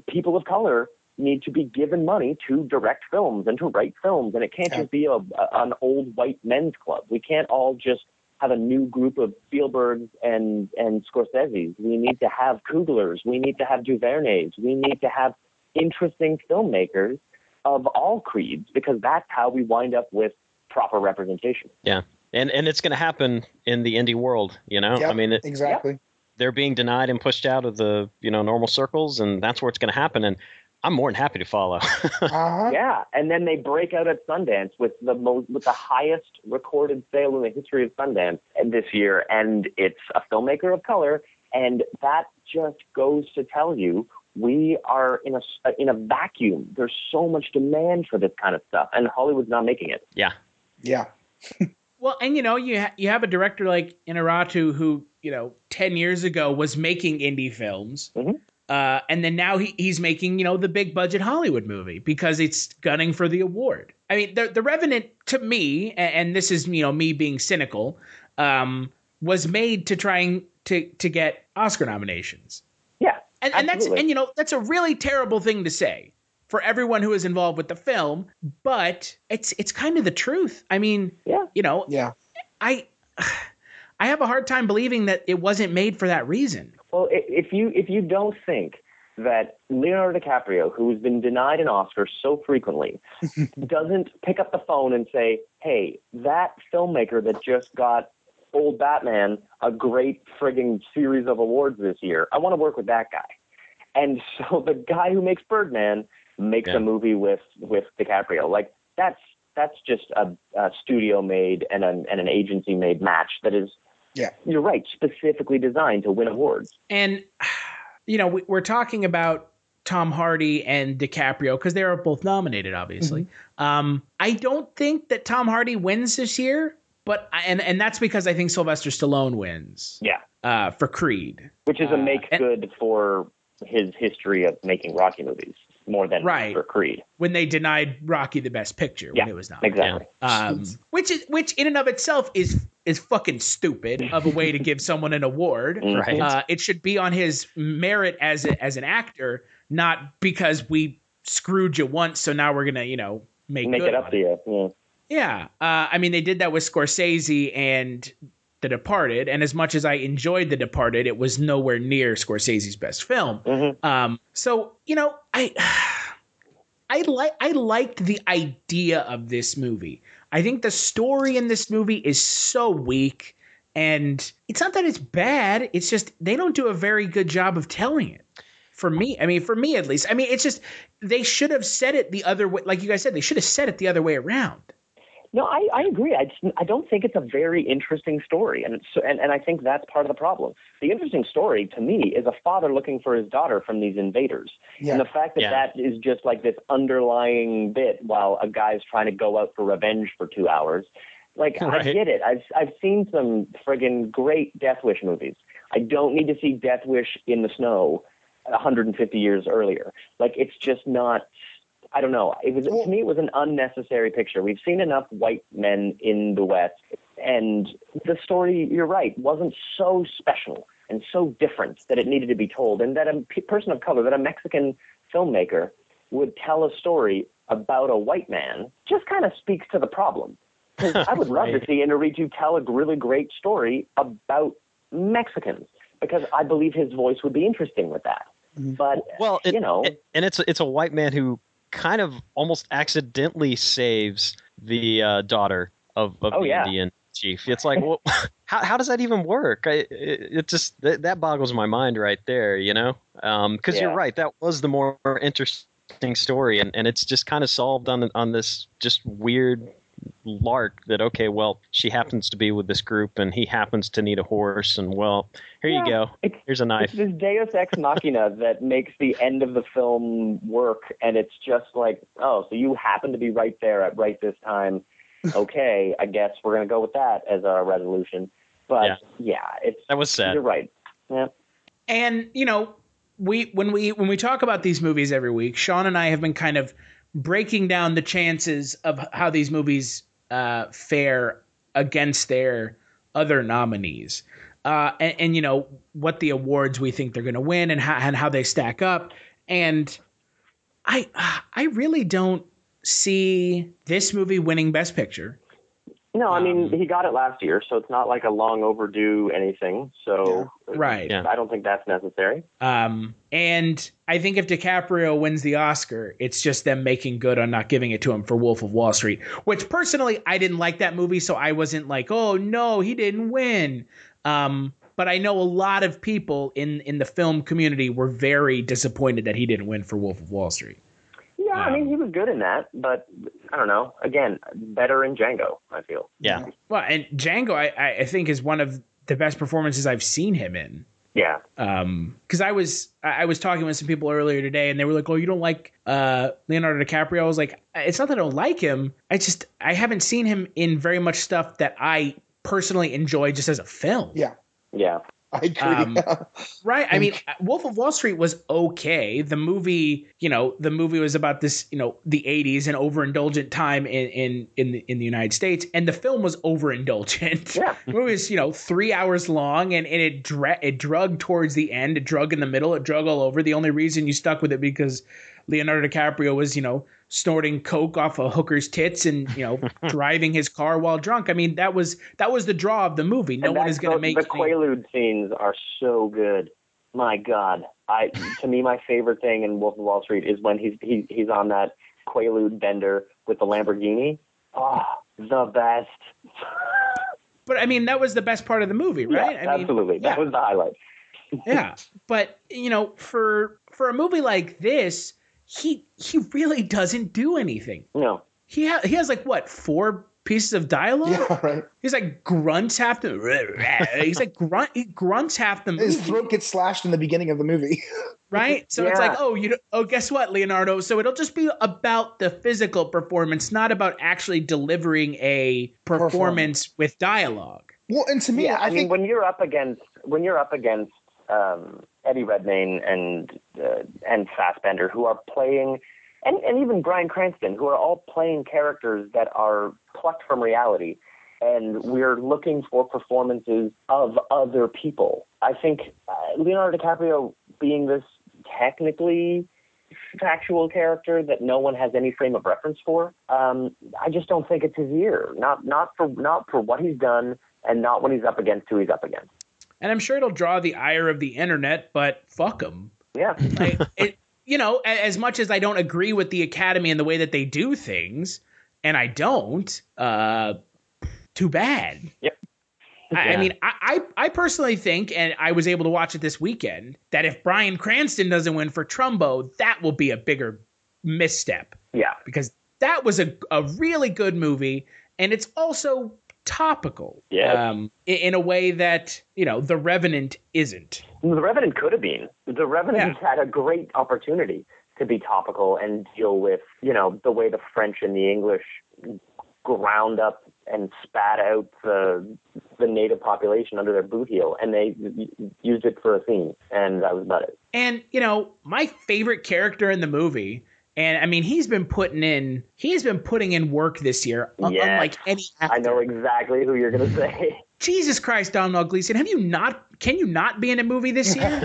S6: people of color need to be given money to direct films and to write films. And it can't just be an old white men's club. We can't all just have a new group of Spielbergs and Scorseses. We need to have Kuglers. We need to have Duvernays. We need to have interesting filmmakers of all creeds, because that's how we wind up with proper representation.
S7: Yeah. And it's going to happen in the indie world, Yep, I mean,
S5: exactly.
S7: They're being denied and pushed out of the, normal circles, and that's where it's going to happen. And I'm more than happy to follow.
S6: Yeah, and then they break out at Sundance with the highest recorded sale in the history of Sundance this year, and it's a filmmaker of color, and that just goes to tell you we are in a vacuum. There's so much demand for this kind of stuff, and Hollywood's not making it.
S7: Yeah.
S5: Yeah.
S4: Well, and you have a director like Iñárritu who 10 years ago was making indie films. Mm-hmm. And then now he's making, the big budget Hollywood movie because it's gunning for the award. I mean, the Revenant, to me, and this is, me being cynical, was made to try to get Oscar nominations.
S6: Yeah.
S4: And that's a really terrible thing to say for everyone who is involved with the film, but it's kind of the truth. I mean, I have a hard time believing that it wasn't made for that reason.
S6: Well, if you don't think that Leonardo DiCaprio, who's been denied an Oscar so frequently, doesn't pick up the phone and say, hey, that filmmaker that just got Old Batman a great frigging series of awards this year, I want to work with that guy. And so the guy who makes Birdman makes a movie with DiCaprio. Like, that's just a studio-made and an agency-made match that is, you're right, specifically designed to win awards.
S4: And, we're talking about Tom Hardy and DiCaprio, because they are both nominated, obviously. I don't think that Tom Hardy wins this year, but and that's because I think Sylvester Stallone wins.
S6: Yeah.
S4: For Creed,
S6: which is a make good for his history of making Rocky movies more than for Creed.
S4: When they denied Rocky the Best Picture when it was nominated.
S6: Exactly.
S4: Which in and of itself is fucking stupid of a way to give someone an award.
S7: Right.
S4: It should be on his merit as an actor, not because we screwed you once, so now we're gonna make
S6: it up to you.
S4: Yeah. I mean, they did that with Scorsese and The Departed, and as much as I enjoyed The Departed, it was nowhere near Scorsese's best film. So I liked the idea of this movie. I think the story in this movie is so weak, and it's not that it's bad. It's just they don't do a very good job of telling it. For me at least. I mean, it's just they should have said it the other way. Like you guys said, they should have said it the other way around.
S6: No, I agree. I don't think it's a very interesting story, and I think that's part of the problem. The interesting story to me is a father looking for his daughter from these invaders, and the fact that that is just like this underlying bit while a guy's trying to go out for revenge for 2 hours. Like I get it. I've seen some friggin' great Death Wish movies. I don't need to see Death Wish in the snow 150 years earlier. Like it's just not. I don't know. To me, it was an unnecessary picture. We've seen enough white men in the West, and the story, you're right, wasn't so special and so different that it needed to be told, and that a person of color, that a Mexican filmmaker would tell a story about a white man just kind of speaks to the problem. Because I would love to see Iñárritu tell a really great story about Mexicans, because I believe his voice would be interesting with that. But,
S7: and it's a white man who kind of almost accidentally saves the daughter of the Indian chief. It's like, well, how does that even work? It just that boggles my mind right there, because you're right, that was the more interesting story, and it's just kind of solved on this just weird lark that she happens to be with this group and he happens to need a horse, and here you go, here's a knife.
S6: It's this Deus Ex Machina that makes the end of the film work, and it's just like, so you happen to be right there at right this time. Okay, I guess we're gonna go with that as our resolution. But
S7: that was sad.
S6: You're right. Yeah.
S4: And when we talk about these movies every week, Sean and I have been kind of breaking down the chances of how these movies fare against their other nominees, and what the awards we think they're going to win, and how they stack up. And I really don't see this movie winning Best Picture.
S6: No, I mean, he got it last year, so it's not like a long overdue anything. So I don't think that's necessary.
S4: And I think if DiCaprio wins the Oscar, it's just them making good on not giving it to him for Wolf of Wall Street, which personally I didn't like that movie, so I wasn't like, oh no, he didn't win. But I know a lot of people in the film community were very disappointed that he didn't win for Wolf of Wall Street.
S6: Yeah, I mean, he was good in that, but I don't know. Again, better in Django, I feel.
S7: Yeah.
S4: Well, and Django, I think, is one of the best performances I've seen him in.
S6: Yeah.
S4: Because I was talking with some people earlier today, and they were like, "Oh, you don't like Leonardo DiCaprio?" I was like, "It's not that I don't like him. I haven't seen him in very much stuff that I personally enjoy just as a film."
S5: Yeah.
S6: Yeah.
S5: I agree.
S4: Right. I mean, Wolf of Wall Street was okay. The movie was about this, the 80s and overindulgent time in the United States. And the film was overindulgent.
S6: Yeah.
S4: The movie was, 3 hours long, and it drug towards the end. It drug in the middle. It drug all over. The only reason you stuck with it because Leonardo DiCaprio was, snorting coke off a hooker's tits and, driving his car while drunk. I mean, that was the draw of the movie. No one is going to make
S6: the Quaalude scenes are so good. My God, to me, my favorite thing in Wolf of Wall Street is when he's on that Quaalude bender with the Lamborghini. Oh, the best.
S4: But I mean, that was the best part of the movie, right?
S6: Yeah, absolutely. That was the highlight.
S4: Yeah, but for a movie like this, he really doesn't do anything.
S6: No.
S4: He has like what, 4 pieces of dialogue.
S5: Yeah, right.
S4: He's like grunts half the. He grunts half the movie.
S5: His throat gets slashed in the beginning of the movie.
S4: Right? So it's like, guess what, Leonardo? So it'll just be about the physical performance, not about actually delivering a performance with dialogue.
S5: Well, and to me,
S6: I mean, when you're up against Eddie Redmayne and Fassbender, who are playing, and even Bryan Cranston, who are all playing characters that are plucked from reality, and we're looking for performances of other people. I think Leonardo DiCaprio being this technically factual character that no one has any frame of reference for, I just don't think it's his year. Not for what he's done, and not when he's up against who he's up against.
S4: And I'm sure it'll draw the ire of the internet, but fuck him.
S6: Yeah.
S4: As much as I don't agree with the Academy and the way that they do things, and I don't, too bad.
S6: Yep.
S4: I mean, I personally think, and I was able to watch it this weekend, that if Bryan Cranston doesn't win for Trumbo, that will be a bigger misstep.
S6: Yeah.
S4: Because that was a really good movie, and it's also topical.
S6: Yeah.
S4: In a way that, The Revenant isn't.
S6: The Revenant could have been. The Revenant had a great opportunity to be topical and deal with, the way the French and the English ground up and spat out the native population under their boot heel, and they used it for a theme, and that was about it.
S4: And, my favorite character in the movie, and I mean, he's been putting in work this year, unlike any actor.
S6: I know exactly who you're going to say.
S4: Jesus Christ, Domhnall Gleeson, can you not be in a movie this year?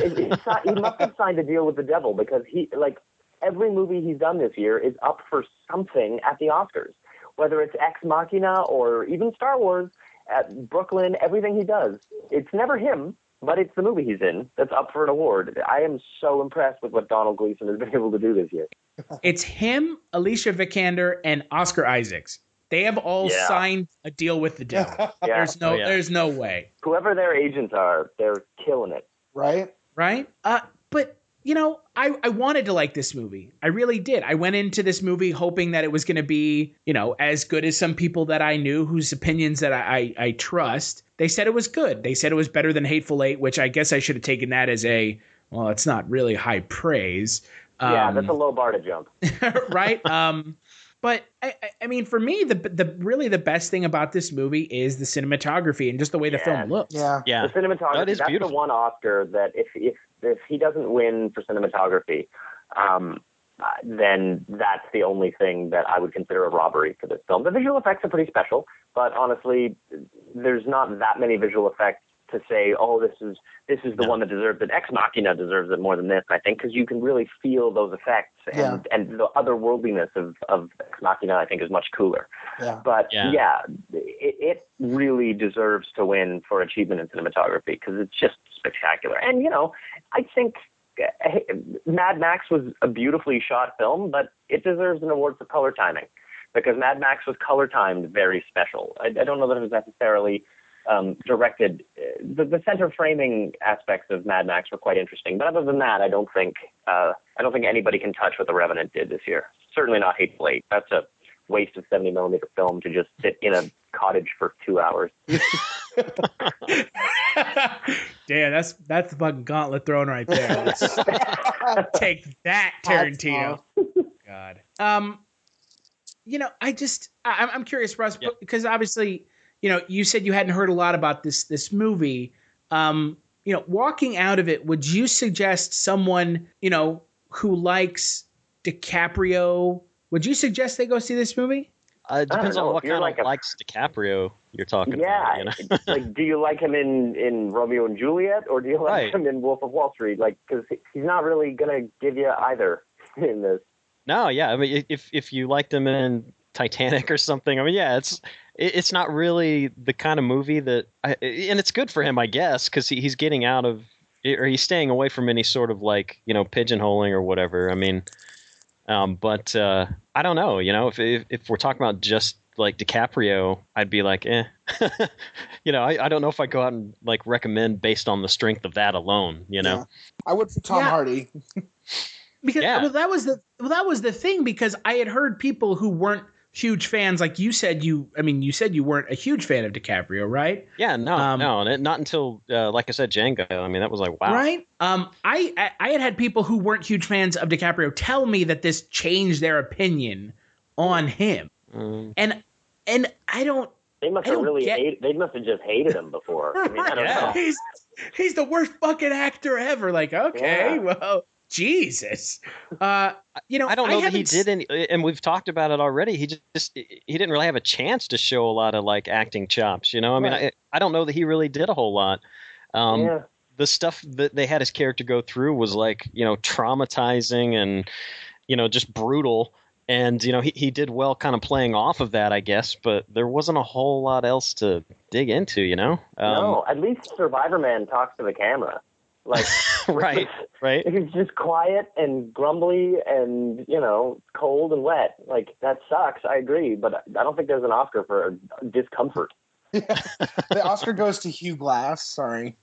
S6: He must have signed a deal with the devil, because every movie he's done this year is up for something at the Oscars. Whether it's Ex Machina or even Star Wars, at Brooklyn, everything he does, it's never him, but it's the movie he's in that's up for an award. I am so impressed with what Domhnall Gleeson has been able to do this year.
S4: It's him, Alicia Vikander, and Oscar Isaacs. They have all signed a deal with the devil. There's no way.
S6: Whoever their agents are, they're killing it.
S5: Right?
S4: But I wanted to like this movie. I really did. I went into this movie hoping that it was going to be, as good as some people that I knew whose opinions that I trust. They said it was good. They said it was better than Hateful Eight, which I guess I should have taken that as it's not really high praise.
S6: That's a low bar to jump.
S4: Right? But I mean, for me, the best thing about this movie is the cinematography and just the way the film looks.
S5: Yeah.
S6: The cinematography, that's beautiful. The one Oscar that if he doesn't win for cinematography, then that's the only thing that I would consider a robbery for this film. The visual effects are pretty special, but honestly, there's not that many visual effects to say, this is the one that deserves it. Ex Machina deserves it more than this, I think, because you can really feel those effects, and the otherworldliness of Ex Machina, I think, is much cooler.
S5: Yeah.
S6: But it really deserves to win for achievement in cinematography, because it's just spectacular. And I think Mad Max was a beautifully shot film, but it deserves an award for color timing, because Mad Max was color timed very special. I don't know that it was necessarily directed. The center framing aspects of Mad Max were quite interesting, but other than that, I don't think anybody can touch what The Revenant did this year. Certainly not Hateful Eight. That's a waste of 70mm film to just sit in a cottage for 2 hours.
S4: Damn, that's the fucking gauntlet thrown right there. Let's take that, Tarantino. God. I'm curious, Russ, because obviously, you said you hadn't heard a lot about this movie. Walking out of it, would you suggest someone, who likes DiCaprio, would you suggest they go see this movie?
S7: It depends on what kind of likes DiCaprio you're talking about.
S6: Like, do you like him in Romeo and Juliet, or do you like him in Wolf of Wall Street? Like, because he's not really going to give you either in this.
S7: No, yeah. I mean, if you liked him in Titanic or something, I mean, it's not really the kind of movie that, and it's good for him, I guess, because he's getting out of, or he's staying away from any sort of pigeonholing or whatever. I mean, but I don't know, if we're talking about just like DiCaprio, I'd be like, I don't know if I go out and recommend based on the strength of that alone,
S5: Yeah. I would for Tom Hardy.
S4: Because that was the thing, because I had heard people who weren't huge fans. Like you said, you said you weren't a huge fan of DiCaprio, right?
S7: Yeah, no, and not until, like I said, Django. I mean, that was like, wow.
S4: Right? I had people who weren't huge fans of DiCaprio tell me that this changed their opinion on him. And I don't.
S6: They must have they must have just hated him before. I mean, I don't know.
S4: He's the worst fucking actor ever. Like, okay, well, Jesus.
S7: I don't know that he did any, and we've talked about it already. He didn't really have a chance to show a lot of like acting chops. I mean, I don't know that he really did a whole lot. The stuff that they had his character go through was like, traumatizing and, just brutal. And, he did well kind of playing off of that, I guess, but there wasn't a whole lot else to dig into,
S6: No, at least Survivor Man talks to the camera. Like,
S7: right.
S6: He's just quiet and grumbly and, cold and wet. Like, that sucks. I agree. But I don't think there's an Oscar for discomfort.
S5: Yeah. The Oscar goes to Hugh Glass. Sorry.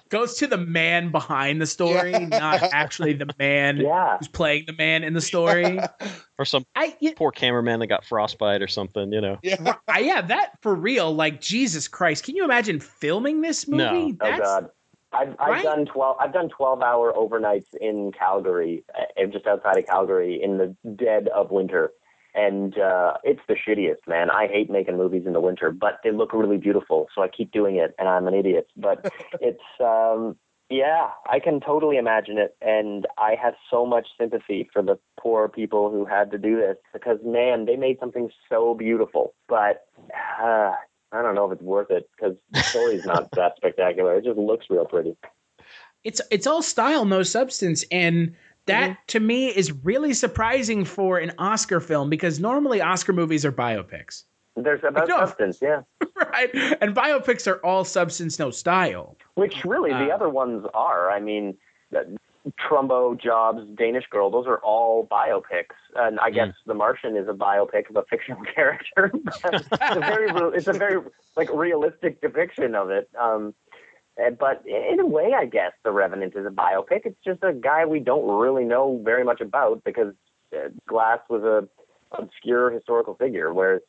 S4: Goes to the man behind the story, not actually the man who's playing the man in the story.
S7: Or some poor cameraman that got frostbite or something,
S5: Yeah.
S4: That for real. Like, Jesus Christ. Can you imagine filming this movie?
S7: No.
S6: Oh, God. I've done 12-hour overnights in Calgary, just outside of Calgary, in the dead of winter. And it's the shittiest, man. I hate making movies in the winter, but they look really beautiful, so I keep doing it, and I'm an idiot. But it's, I can totally imagine it, and I have so much sympathy for the poor people who had to do this, because, man, they made something so beautiful. But I don't know if it's worth it, because the story's not that spectacular. It just looks real pretty.
S4: It's all style, no substance, and that, to me, is really surprising for an Oscar film, because normally Oscar movies are biopics.
S6: There's about substance, yeah.
S4: Right. And biopics are all substance, no style.
S6: Which really the other ones are. I mean, Trumbo, Jobs, Danish Girl, those are all biopics. And I guess The Martian is a biopic of a fictional character. It's a very realistic depiction of it. But in a way, I guess The Revenant is a biopic. It's just a guy we don't really know very much about, because Glass was a obscure historical figure, whereas,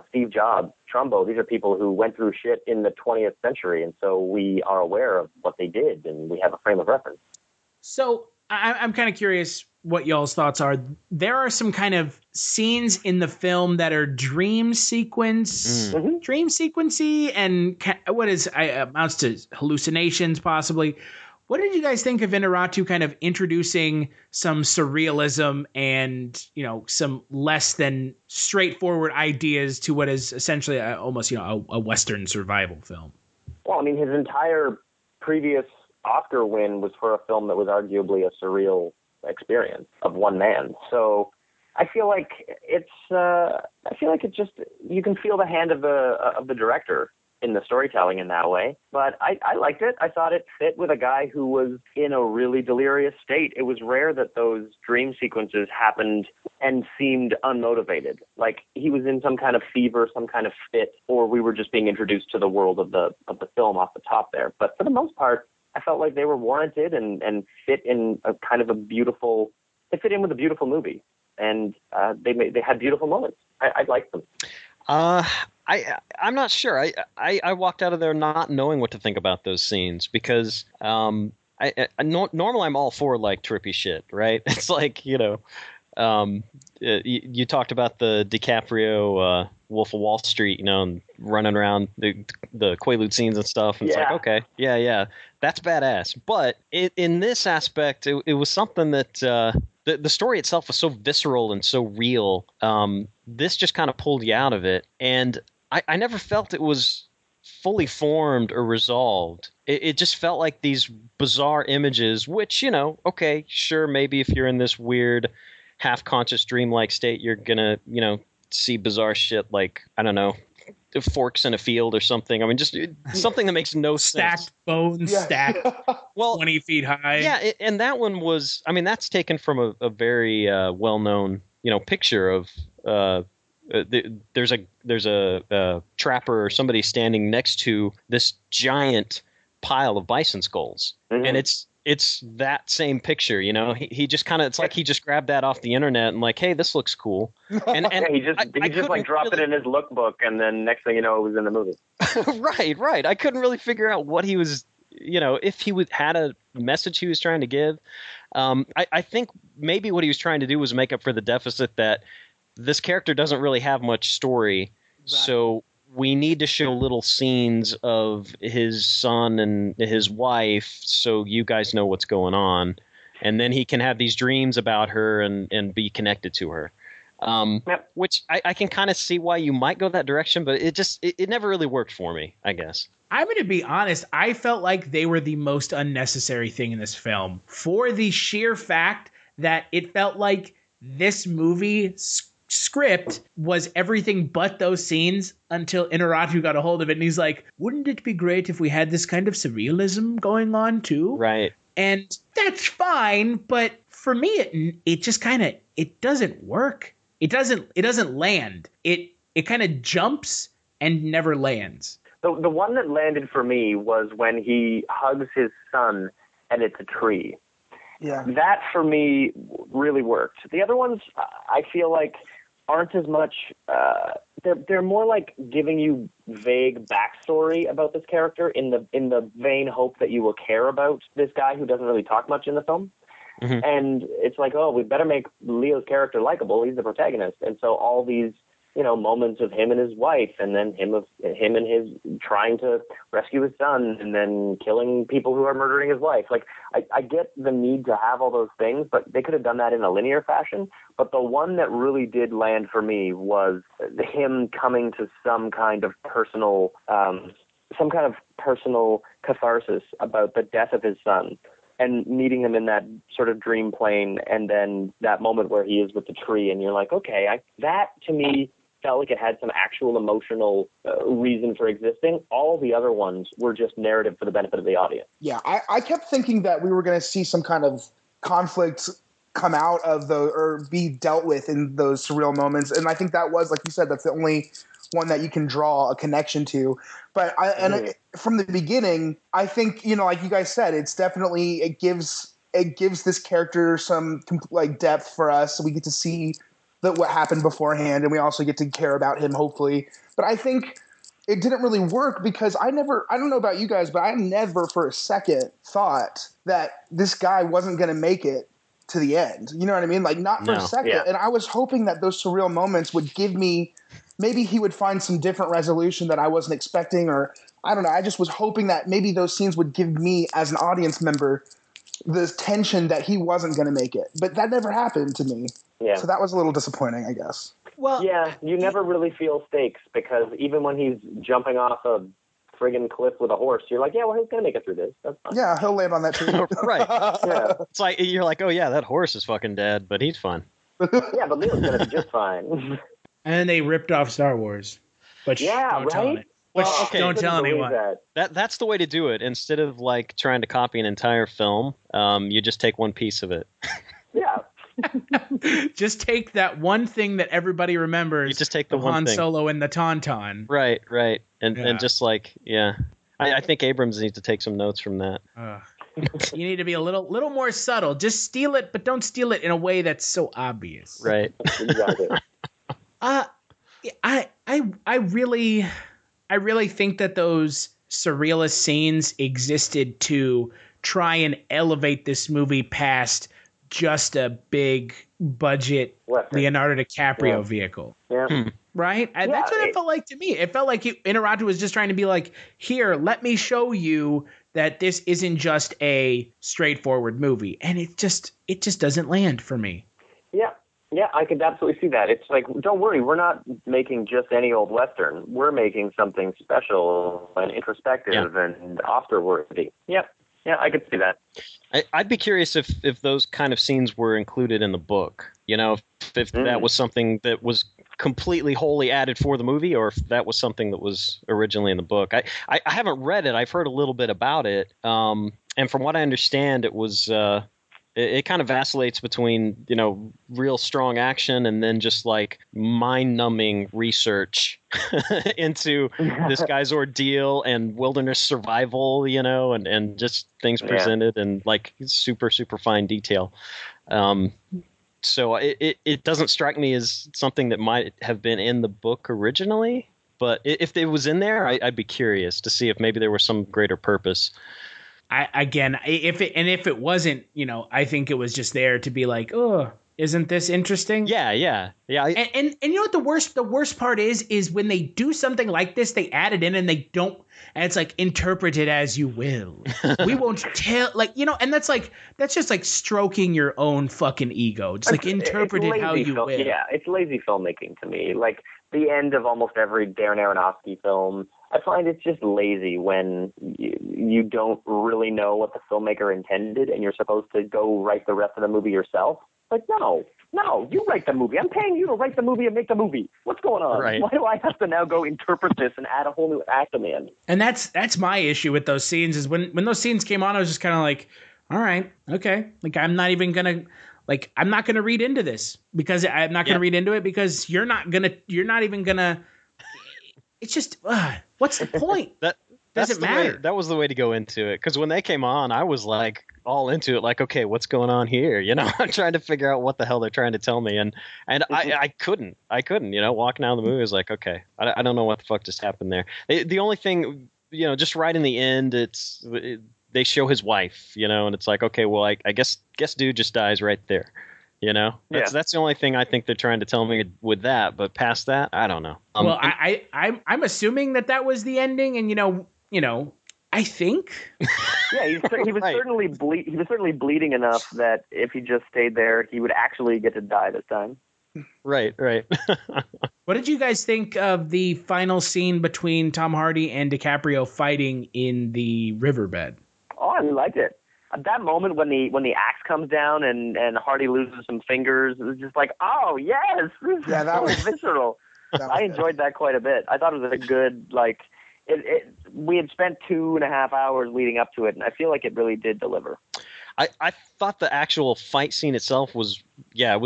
S6: Steve Jobs, Trumbo, these are people who went through shit in the 20th century, and so we are aware of what they did, and we have a frame of reference.
S4: So I'm kind of curious what y'all's thoughts are. There are some kind of scenes in the film that are dream sequency, and what amounts to hallucinations, possibly. What did you guys think of Iñárritu kind of introducing some surrealism and, some less than straightforward ideas to what is essentially almost, a Western survival film?
S6: Well, I mean, his entire previous Oscar win was for a film that was arguably a surreal experience of one man. So I feel like it's just, you can feel the hand of the director in the storytelling in that way. But I liked it. I thought it fit with a guy who was in a really delirious state. It was rare that those dream sequences happened and seemed unmotivated. Like he was in some kind of fever, some kind of fit, or we were just being introduced to the world of the film off the top there. But for the most part, I felt like they were warranted and fit in a kind of they fit in with a beautiful movie. And they had beautiful moments. I liked them.
S7: I'm not sure. I walked out of there not knowing what to think about those scenes, because normally I'm all for like trippy shit, right? It's like, you talked about the DiCaprio Wolf of Wall Street, and running around the Quaalude scenes and stuff. And it's like, okay, yeah, that's badass. But in this aspect, it was something that the story itself was so visceral and so real. This just kind of pulled you out of it. And I never felt it was fully formed or resolved. It just felt like these bizarre images, which, okay, sure, maybe if you're in this weird half-conscious dreamlike state, you're going to, see bizarre shit like, I don't know, forks in a field or something. I mean, just something that makes no sense.
S4: Stacked bones, stacked 20 feet high.
S7: Yeah, and that one was, I mean, that's taken from a very well-known, picture of there's a trapper or somebody standing next to this giant pile of bison skulls, and it's that same picture, you know. He just kind of, it's like he just grabbed that off the internet and like, hey, this looks cool. And
S6: yeah, he just like dropped it in his lookbook, and then next thing you know, it was in the movie.
S7: Right. I couldn't really figure out what he was, you know, if he had a message he was trying to give. I think maybe what he was trying to do was make up for the deficit that this character doesn't really have much story. So we need to show little scenes of his son and his wife so you guys know what's going on. And then he can have these dreams about her and be connected to her. Which I can kind of see why you might go that direction, but it never really worked for me, I guess.
S4: I'm going to be honest. I felt like they were the most unnecessary thing in this film for the sheer fact that it felt like this movie script was everything but those scenes until Iñárritu got a hold of it. And he's like, wouldn't it be great if we had this kind of surrealism going on too?
S7: Right.
S4: And that's fine. But for me, it just kind of, it doesn't work. It doesn't land. It kind of jumps and never lands.
S6: The one that landed for me was when he hugs his son and it's a tree.
S5: Yeah.
S6: That for me really worked. The other ones, I feel like, aren't as much. They're more like giving you vague backstory about this character in the vain hope that you will care about this guy who doesn't really talk much in the film. Mm-hmm. And it's like, oh, we better make Leo's character likable. He's the protagonist, and so all these, you know, moments of him and his wife, and then him and his trying to rescue his son, and then killing people who are murdering his wife. Like, I get the need to have all those things, but they could have done that in a linear fashion. But the one that really did land for me was him coming to some kind of personal catharsis about the death of his son, and meeting him in that sort of dream plane, and then that moment where he is with the tree, and you're like, okay, that to me felt like it had some actual emotional reason for existing. All the other ones were just narrative for the benefit of the audience.
S5: Yeah, I kept thinking that we were going to see some kind of conflict come out of or be dealt with in those surreal moments. And I think that was, like you said, that's the only one that you can draw a connection to. But from the beginning, I think, you know, like you guys said, it's definitely, it gives this character some like depth for us. So we get to see what happened beforehand, and we also get to care about him, hopefully. But I think it didn't really work because I don't know about you guys, but I never for a second thought that this guy wasn't going to make it to the end. You know what I mean? Like, not for a second. Yeah. And I was hoping that those surreal moments would give me, maybe he would find some different resolution that I wasn't expecting, or I don't know. I just was hoping that maybe those scenes would give me as an audience member the tension that he wasn't going to make it. But that never happened to me. Yeah. So that was a little disappointing, I guess.
S6: Well, yeah, you never really feel stakes because even when he's jumping off a friggin' cliff with a horse, you're like, yeah, well, he's going to make it through this. That's fine.
S5: Yeah, he'll land on that tree.
S7: Right. Yeah. It's like, you're like, oh, yeah, that horse is fucking dead, but he's fine.
S6: Yeah, but Leo's going to be just fine.
S4: And then they ripped off Star Wars. But don't tell anyone.
S7: Well, okay, don't tell anyone. That's the way to do it. Instead of like trying to copy an entire film, you just take one piece of it.
S6: Yeah.
S4: Just take that one thing that everybody remembers.
S7: You just take the one
S4: Han
S7: thing.
S4: Solo and the Tauntaun.
S7: Right. And just like, yeah. I think Abrams needs to take some notes from that.
S4: You need to be a little more subtle. Just steal it, but don't steal it in a way that's so obvious.
S7: Right.
S6: Exactly.
S4: I really think that those surrealist scenes existed to try and elevate this movie past just a big budget Leonardo DiCaprio vehicle.
S6: Yeah.
S4: Right? That's what it felt like to me. It felt like Iñárritu was just trying to be like, here, let me show you that this isn't just a straightforward movie. And it just doesn't land for me.
S6: Yeah. Yeah, I could absolutely see that. It's like, don't worry, we're not making just any old Western. We're making something special and introspective and Oscar-worthy. Yep. Yeah, I could see that.
S7: I'd be curious if those kind of scenes were included in the book. You know, if that was something that was completely wholly added for the movie, or if that was something that was originally in the book. I haven't read it. I've heard a little bit about it. And from what I understand, it was It kind of vacillates between, real strong action and then just like mind-numbing research into this guy's ordeal and wilderness survival, and just things presented in like super, super fine detail. So it doesn't strike me as something that might have been in the book originally, but if it was in there, I'd be curious to see if maybe there was some greater purpose.
S4: If it wasn't, I think it was just there to be like, oh, isn't this interesting?
S7: Yeah.
S4: And you know what the worst part is when they do something like this, they add it in and they don't, and it's like, interpret it as you will. We won't tell, and that's just like stroking your own fucking ego. Just like interpret it how you will.
S6: Yeah, it's lazy filmmaking to me. Like the end of almost every Darren Aronofsky film, I find it's just lazy when you don't really know what the filmmaker intended and you're supposed to go write the rest of the movie yourself. Like, no, you write the movie. I'm paying you to write the movie and make the movie. What's going on?
S7: Right.
S6: Why do I have to now go interpret this and add a whole new act in the end?
S4: And that's my issue with those scenes is when those scenes came on, I was just kind of like, all right, okay. Like, I'm not going to read into this because I'm not going to read into it because you're not even going to, it's just, what's the point? Doesn't matter.
S7: That was the way to go into it. Because when they came on, I was like all into it. Like, okay, what's going on here? I'm trying to figure out what the hell they're trying to tell me. And I couldn't, walking out of the movie, I was like, okay, I don't know what the fuck just happened there. The only thing, just right in the end, they show his wife, and it's like, okay, well, I guess dude just dies right there. That's the only thing I think they're trying to tell me with that. But past that, I don't know.
S4: Well, I'm assuming that was the ending, and I think.
S6: Yeah, he was certainly he was certainly bleeding enough that if he just stayed there, he would actually get to die this time.
S7: Right.
S4: What did you guys think of the final scene between Tom Hardy and DiCaprio fighting in the riverbed?
S6: Oh, I liked it. At that moment when the axe comes down and Hardy loses some fingers, it was just like, oh yes, that was visceral. I enjoyed that quite a bit. I thought it was a good we had spent 2.5 hours leading up to it, and I feel like it really did deliver.
S7: I thought the actual fight scene itself was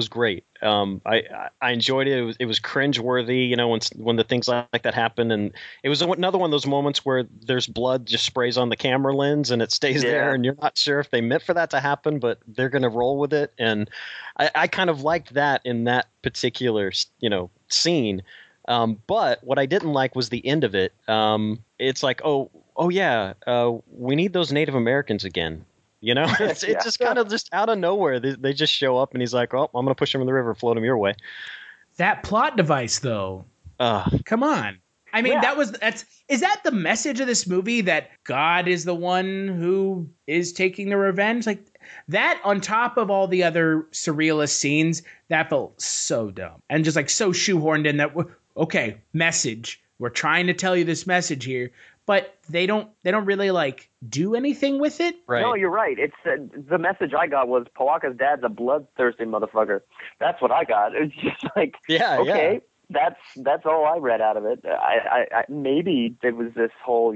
S7: great. I enjoyed it. It was cringeworthy, when the things like that happen, and it was another one of those moments where there's blood just sprays on the camera lens and it stays there, and you're not sure if they meant for that to happen, but they're gonna roll with it. And I kind of liked that in that particular scene. But what I didn't like was the end of it. It's like, we need those Native Americans again. It's just kind of just out of nowhere. They just show up and he's like, oh, I'm going to push him in the river and float him your way.
S4: That plot device, though. Come on. I mean, is that the message of this movie, that God is the one who is taking the revenge? Like that on top of all the other surrealist scenes, that felt so dumb and just like so shoehorned in that, okay, message. We're trying to tell you this message here. But they don't really like do anything with it.
S7: Right.
S6: No, you're right. It's the message I got was Pawaka's dad's a bloodthirsty motherfucker. That's what I got. It's just like, okay, that's all I read out of it. I maybe it was this whole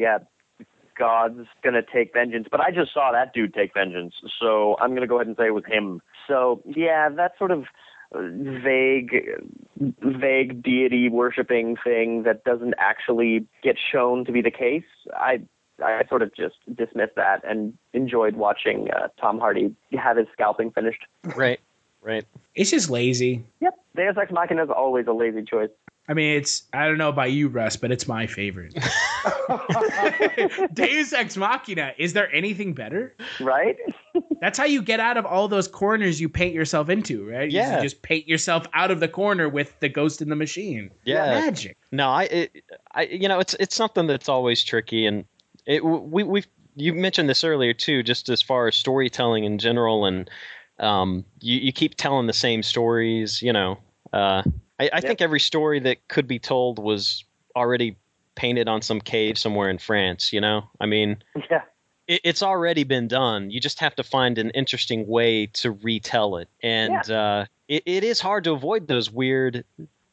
S6: God's gonna take vengeance, but I just saw that dude take vengeance, so I'm gonna go ahead and say it was him. So that sort of vague deity worshipping thing that doesn't actually get shown to be the case. I sort of just dismissed that and enjoyed watching Tom Hardy have his scalping finished.
S7: Right.
S4: It's just lazy.
S6: Yep. Deus Ex Machina is always a lazy choice.
S4: I mean, I don't know about you, Russ, but it's my favorite. Deus Ex Machina. Is there anything better?
S6: Right?
S7: That's how you get out of all those corners you paint yourself into, right?
S4: Yeah.
S7: You just paint yourself out of the corner with the ghost in the machine.
S4: Yeah.
S7: Magic.
S4: No, it's something that's always tricky, and you mentioned this earlier too, just as far as storytelling in general, and you keep telling the same stories, I think every story that could be told was already painted on some cave somewhere in France, I mean, it's already been done. You just have to find an interesting way to retell it. And it is hard to avoid those weird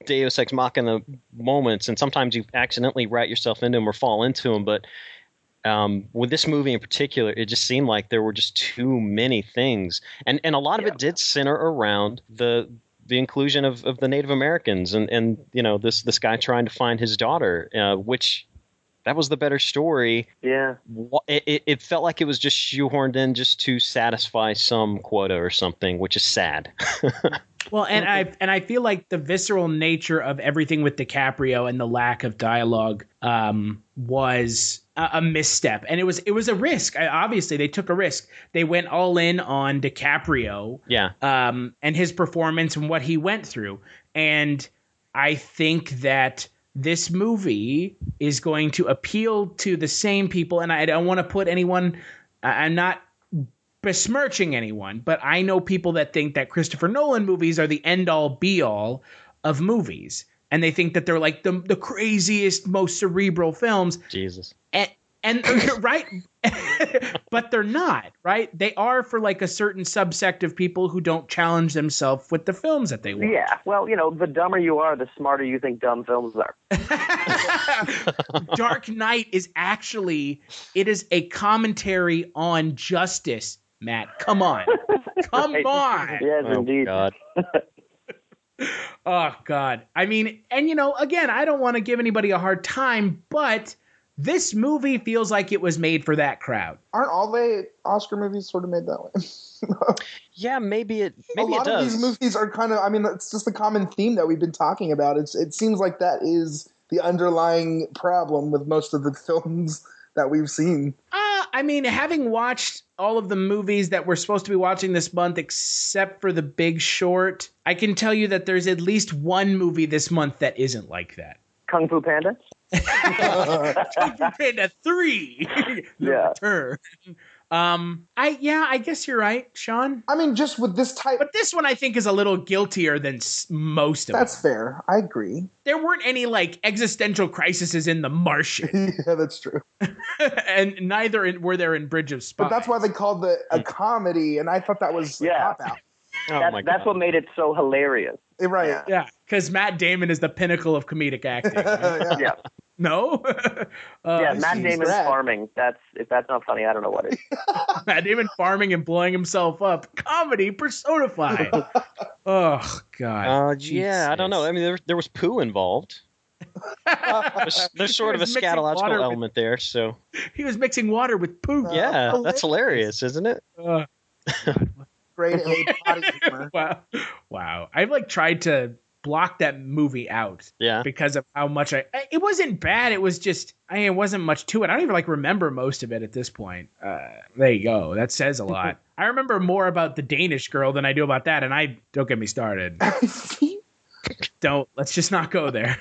S4: Deus Ex Machina moments. And sometimes you accidentally write yourself into them or fall into them. But
S7: with this movie in particular, it just seemed like there were just too many things, and a lot of it did center around the inclusion of the Native Americans and this guy trying to find his daughter, which that was the better story.
S6: Yeah,
S7: it felt like it was just shoehorned in just to satisfy some quota or something, which is sad.
S4: Well, and I feel like the visceral nature of everything with DiCaprio and the lack of dialogue was a misstep, and it was a risk. Obviously, they took a risk. They went all in on DiCaprio, and his performance and what he went through. And I think that this movie is going to appeal to the same people. And I don't want to put anyone. I'm not besmirching anyone, but I know people that think that Christopher Nolan movies are the end-all be-all of movies, and they think that they're like the craziest, most cerebral films.
S7: Jesus.
S4: And right, but they're not, right? They are for like a certain subsect of people who don't challenge themselves with the films that they watch.
S6: Yeah, well, the dumber you are, the smarter you think dumb films are.
S4: Dark Knight is a commentary on justice. Matt, come on. Come on.
S6: Yes, indeed.
S7: God.
S4: Oh, God. I mean, and, again, I don't want to give anybody a hard time, but this movie feels like it was made for that crowd.
S5: Aren't all the Oscar movies sort of made that way?
S7: Yeah, maybe it does.
S5: A lot of these movies are kind of, it's just the common theme that we've been talking about. It seems like that is the underlying problem with most of the films that we've seen.
S4: Having watched all of the movies that we're supposed to be watching this month, except for The Big Short, I can tell you that there's at least one movie this month that isn't like that.
S6: Kung Fu Panda?
S4: Kung Fu Panda 3. Return. I guess you're right, Sean.
S5: Just with this type.
S4: But this one I think is a little guiltier than most of them.
S5: That's fair. I agree.
S4: There weren't any existential crises in The Martian.
S5: Yeah, that's true.
S4: And neither were there in Bridge of Spies.
S5: But that's why they called it a comedy, and I thought that was a cop-out.
S6: That's what made it so hilarious.
S5: Right.
S4: Yeah, because Matt Damon is the pinnacle of comedic acting. Right?
S6: Yeah.
S4: No?
S6: Matt Damon's farming. If that's not funny, I don't know what is.
S4: Matt Damon farming and blowing himself up. Comedy personified. Oh, God.
S7: I don't know. There was poo involved. There's sort of a scatological element there, so.
S4: He was mixing water with poo.
S7: Yeah, that's hilarious, isn't it?
S5: Grade A body humor.
S4: Wow. I've tried to block that movie out.
S7: Yeah.
S4: Because of how much it wasn't bad. It was just, it wasn't much to it. I don't even remember most of it at this point. There you go. That says a lot. I remember more about the Danish girl than I do about that. And don't get me started. Let's just not go there.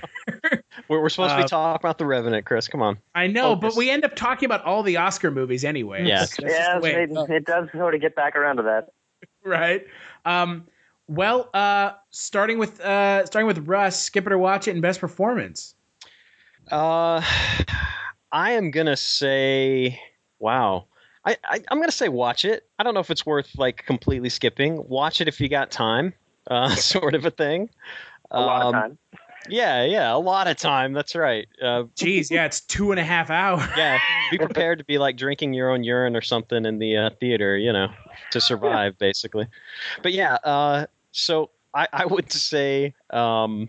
S7: We're supposed to be talking about The Revenant, Chris. Come on.
S4: I know, but we end up talking about all the Oscar movies anyway.
S7: Yeah.
S6: It does sort of get back around to that.
S4: Right. Starting with Russ, skip it or watch it, and best performance.
S7: I am gonna say, wow. I'm gonna say watch it. I don't know if it's worth completely skipping. Watch it if you got time, sort of a thing.
S6: A lot of time.
S7: Yeah, a lot of time. That's right.
S4: Geez, it's 2.5 hours.
S7: Yeah, be prepared to be drinking your own urine or something in the theater, to survive, basically. But so I would say, I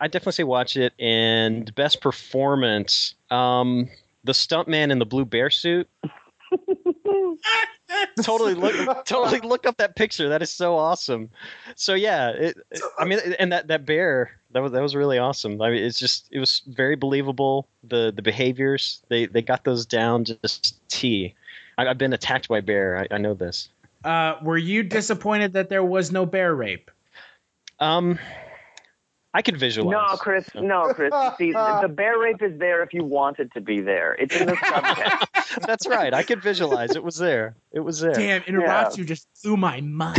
S7: definitely say watch it. And best performance, the stuntman in the blue bear suit. Totally look up that picture. That is so awesome. So and that bear, that was really awesome. It was very believable. The behaviors, they got those down just T. I've been attacked by a bear. I know this.
S4: Were you disappointed that there was no bear rape?
S7: I could visualize.
S6: No, Chris. See, the bear rape is there if you want it to be there. It's in the subtext.
S7: That's right. I could visualize. It was there.
S4: Damn, Iñárritu just blew my mind.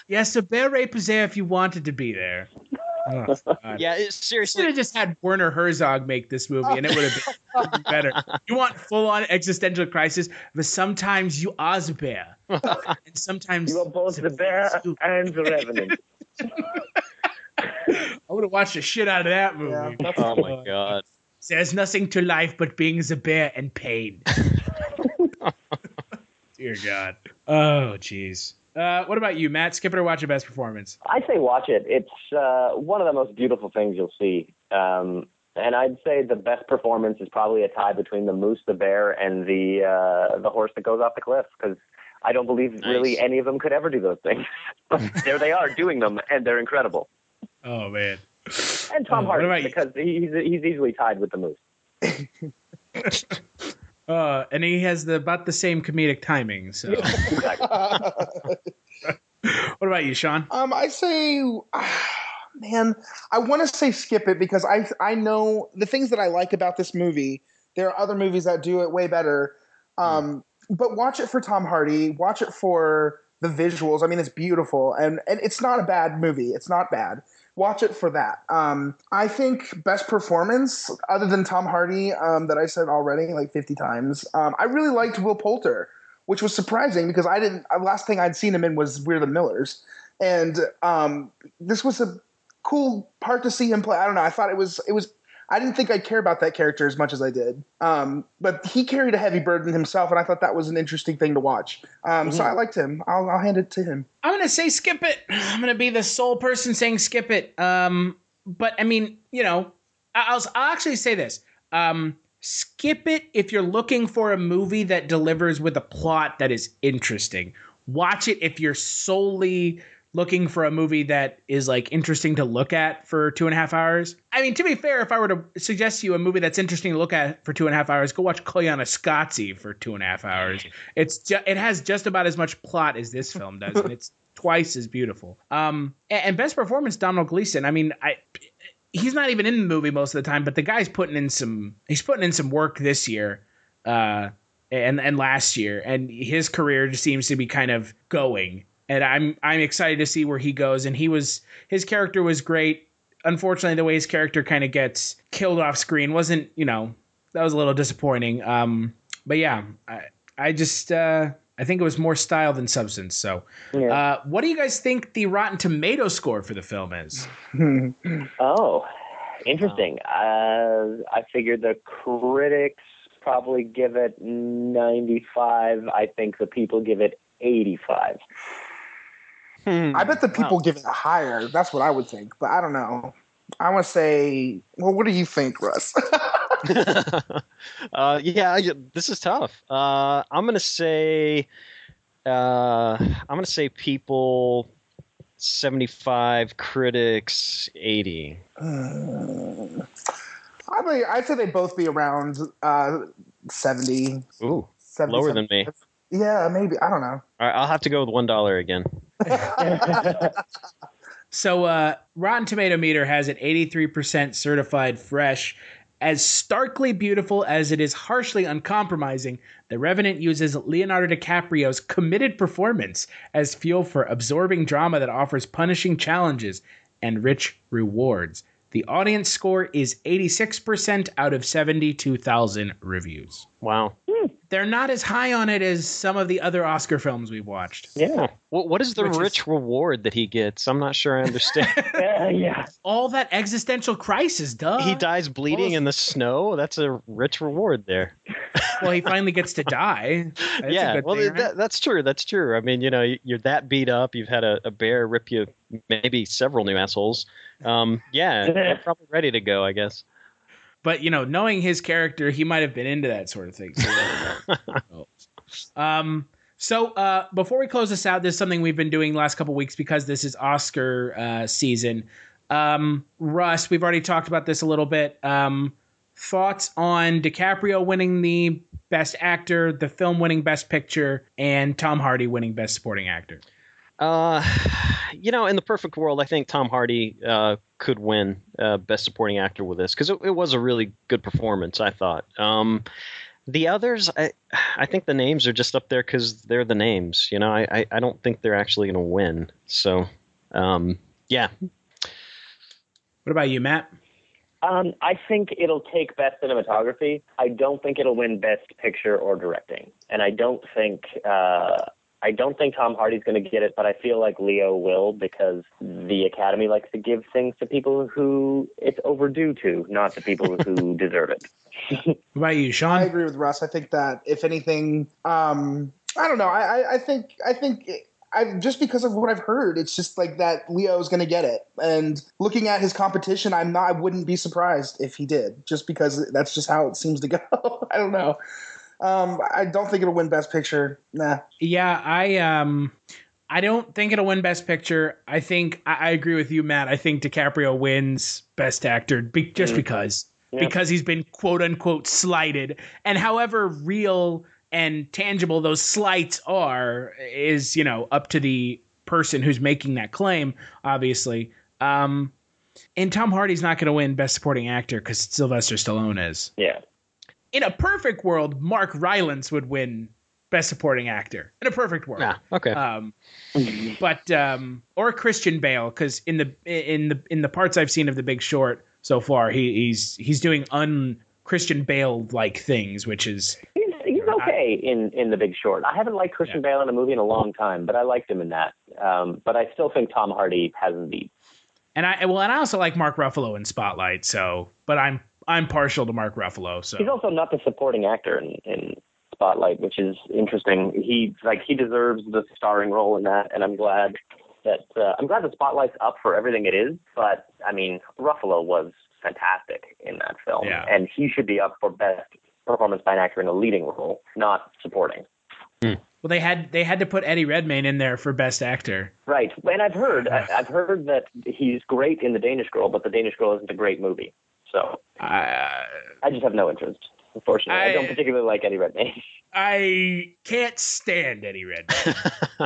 S4: Yes, the bear rape is there if you want it to be there. Oh,
S7: yeah, seriously.
S4: Should have just had Werner Herzog make this movie, and it would have been better. You want full-on existential crisis, but sometimes you are the bear, and sometimes
S6: you are both the bear and the Revenant.
S4: I would have watched the shit out of that movie.
S7: Oh my God.
S4: There's nothing to life but being the bear and pain. Dear God. Oh, jeez. What about you, Matt? Skip it or watch it, best performance?
S6: I say watch it. It's one of the most beautiful things you'll see. And I'd say the best performance is probably a tie between the moose, the bear, and the horse that goes off the cliff, because I don't believe really any of them could ever do those things. But there they are doing them, and they're incredible.
S4: Oh, man.
S6: And Tom Hardy, because he's easily tied with the moose.
S4: And he has about the same comedic timing. So.
S6: Exactly.
S4: What about you, Sean?
S5: I say, man, I want to say skip it because I know the things that I like about this movie. There are other movies that do it way better. But watch it for Tom Hardy. Watch it for the visuals. I mean, it's beautiful. And it's not a bad movie. It's not bad. Watch it for that. I think best performance, other than Tom Hardy, that I said already like 50 times, I really liked Will Poulter, which was surprising because last thing I'd seen him in was We're the Millers. And this was a cool part to see him play. I don't know. I thought it was I didn't think I'd care about that character as much as I did. But he carried a heavy burden himself, and I thought that was an interesting thing to watch. So I liked him. I'll hand it to him.
S4: I'm going to say skip it. I'm going to be the sole person saying skip it. But, I mean, I'll actually say this. Skip it if you're looking for a movie that delivers with a plot that is interesting. Watch it if you're solely looking for a movie that is like interesting to look at for 2.5 hours. I mean, to be fair, if I were to suggest to you a movie that's interesting to look at for 2.5 hours, go watch Koyaanisqatsi for 2.5 hours. It has just about as much plot as this film does, and it's twice as beautiful. And best performance, Donald Gleason. I mean, he's not even in the movie most of the time, but the guy's putting in some work this year and last year, and his career just seems to be kind of going. And I'm excited to see where he goes. And his character was great. Unfortunately, the way his character kind of gets killed off screen wasn't, that was a little disappointing. But yeah, I think it was more style than substance. So, what do you guys think the Rotten Tomato score for the film is?
S6: Oh, interesting. I figured the critics probably give it 95. I think the people give it 85.
S5: I bet the people give it higher. That's what I would think, but I don't know. I want to say, well, what do you think, Russ?
S7: This is tough. I'm gonna say people 75, critics 80.
S5: I'd say they both be around 70.
S7: Ooh,
S5: 70,
S7: lower than me.
S5: Yeah, maybe. I don't know.
S7: All right, I'll have to go with $1 again.
S4: So Rotten Tomato Meter has it 83% certified fresh. As starkly beautiful as it is harshly uncompromising, The Revenant uses Leonardo DiCaprio's committed performance as fuel for absorbing drama that offers punishing challenges and rich rewards. The audience score is 86% out of 72,000 reviews.
S7: Wow.
S4: They're not as high on it as some of the other Oscar films we've watched.
S6: Yeah.
S7: What is the rich reward that he gets? I'm not sure I understand.
S6: Yeah.
S4: All that existential crisis, duh.
S7: He dies bleeding in the snow? That's a rich reward there.
S4: Well, he finally gets to die. That's a good thing, right?
S7: That's true. That's true. I mean, you're that beat up. You've had a bear rip you maybe several new assholes. You're probably ready to go, I guess.
S4: But, knowing his character, he might have been into that sort of thing. So before we close this out, there's something we've been doing the last couple weeks because this is Oscar season. Russ, we've already talked about this a little bit. Thoughts on DiCaprio winning the Best Actor, the film winning Best Picture, and Tom Hardy winning Best Supporting Actor?
S7: In the perfect world, I think Tom Hardy could win Best Supporting Actor with this because it was a really good performance, I thought. The others, I think the names are just up there because they're the names. I don't think they're actually going to win. So, yeah.
S4: What about you, Matt?
S6: I think it'll take Best Cinematography. I don't think it'll win Best Picture or Directing. And I don't think I don't think Tom Hardy's going to get it, but I feel like Leo will, because the Academy likes to give things to people who it's overdue to, not to people who deserve it.
S4: What about you, Sean?
S5: I agree with Russ. I think that if anything, I don't know. I think just because of what I've heard, it's just like that Leo's going to get it. And looking at his competition, I wouldn't be surprised if he did, just because that's just how it seems to go. I don't know. I don't think it'll win Best Picture. Nah.
S4: Yeah, I don't think it'll win Best Picture. I think I agree with you, Matt. I think DiCaprio wins Best Actor just because he's been quote unquote slighted, and however real and tangible those slights are is, up to the person who's making that claim, obviously. And Tom Hardy's not going to win Best Supporting Actor because Sylvester Stallone is.
S6: Yeah.
S4: In a perfect world, Mark Rylance would win Best Supporting Actor. In a perfect world.
S7: Yeah, okay.
S4: But or Christian Bale, because in the parts I've seen of The Big Short so far, he's doing un-Christian Bale-like things, which is
S6: he's okay in The Big Short. I haven't liked Christian Bale in a movie in a long time, but I liked him in that. But I still think Tom Hardy has him beat.
S4: And I also like Mark Ruffalo in Spotlight. So, but I'm partial to Mark Ruffalo. So
S6: he's also not the supporting actor in Spotlight, which is interesting. He deserves the starring role in that, and I'm glad that the Spotlight's up for everything it is. But I mean, Ruffalo was fantastic in that film, and he should be up for Best Performance by an Actor in a Leading Role, not supporting.
S4: Well, they had to put Eddie Redmayne in there for Best Actor,
S6: right? And I've heard that he's great in The Danish Girl, but The Danish Girl isn't a great movie. So I just have no interest, unfortunately. I don't particularly like Eddie Redmayne.
S4: I can't stand Eddie Redmayne.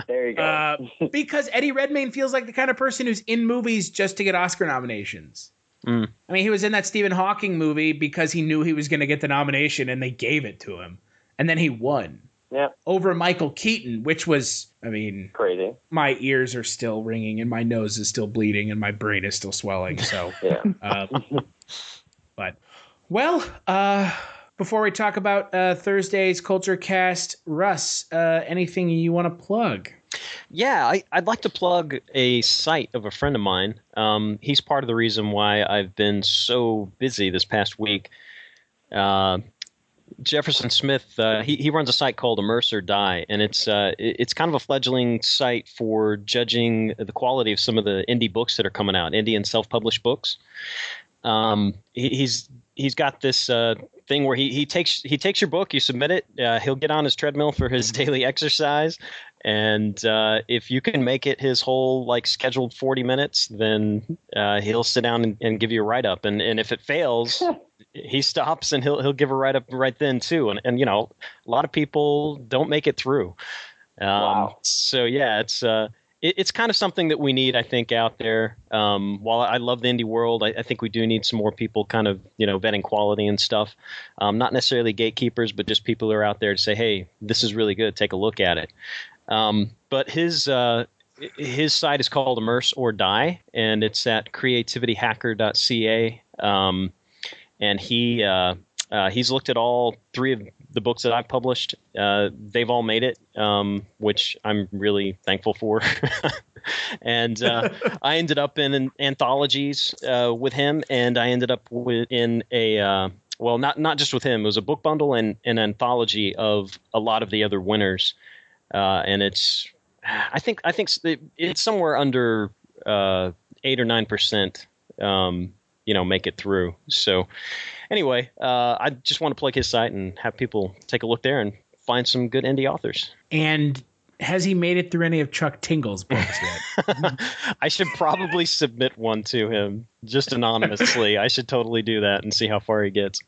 S6: There you go.
S4: Because Eddie Redmayne feels like the kind of person who's in movies just to get Oscar nominations. I mean, he was in that Stephen Hawking movie because he knew he was going to get the nomination, and they gave it to him. And then he won.
S6: Yeah.
S4: Over Michael Keaton, which was, I mean,
S6: crazy.
S4: My ears are still ringing, and my nose is still bleeding, and my brain is still swelling. So, but, well, before we talk about Thursday's Kulturecast, Russ, anything you want to plug?
S7: Yeah, I'd like to plug a site of a friend of mine. He's part of the reason why I've been so busy this past week. Jefferson Smith, he runs a site called Immerse or Die, and it's kind of a fledgling site for judging the quality of some of the indie books that are coming out, indie and self-published books. He's got this thing where he takes your book, you submit it, he'll get on his treadmill for his daily exercise, and if you can make it his whole scheduled 40 minutes, then he'll sit down and give you a write-up, and if it fails, he stops and he'll give a write-up right then too, and a lot of people don't make it through.
S6: Wow.
S7: So yeah, it's kind of something that we need, I think, out there. While I love the indie world, I think we do need some more people kind of, vetting quality and stuff. Not necessarily gatekeepers, but just people who are out there to say, hey, this is really good. Take a look at it. But his site is called Immerse or Die, and it's at creativityhacker.ca. And he's looked at all three of the books that I've published. They've all made it, which I'm really thankful for. And I ended up in anthologies with him, and I ended up in a not just with him. It was a book bundle and an anthology of a lot of the other winners. And I think it's somewhere under 8 or 9%. Make it through. So anyway, I just want to plug his site and have people take a look there and find some good indie authors.
S4: And has he made it through any of Chuck Tingle's books yet?
S7: I should probably submit one to him just anonymously. I should totally do that and see how far he gets.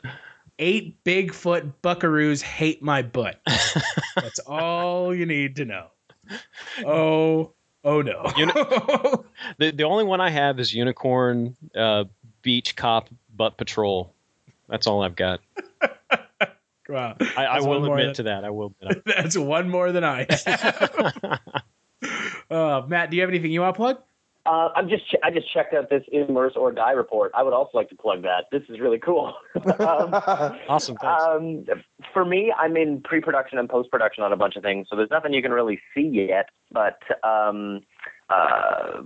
S4: 8 Bigfoot buckaroos hate my butt. That's all you need to know. Oh no.
S7: The only one I have is Unicorn Beach Cop Butt Patrol. That's all I've got.
S4: Wow.
S7: I will admit to that. I will admit.
S4: That's one more than I have. Matt, do you have anything you want to plug?
S6: I just checked out this Immerse or Die report. I would also like to plug that. This is really cool.
S7: Awesome. Thanks.
S6: For me, I'm in pre-production and post-production on a bunch of things, so there's nothing you can really see yet. But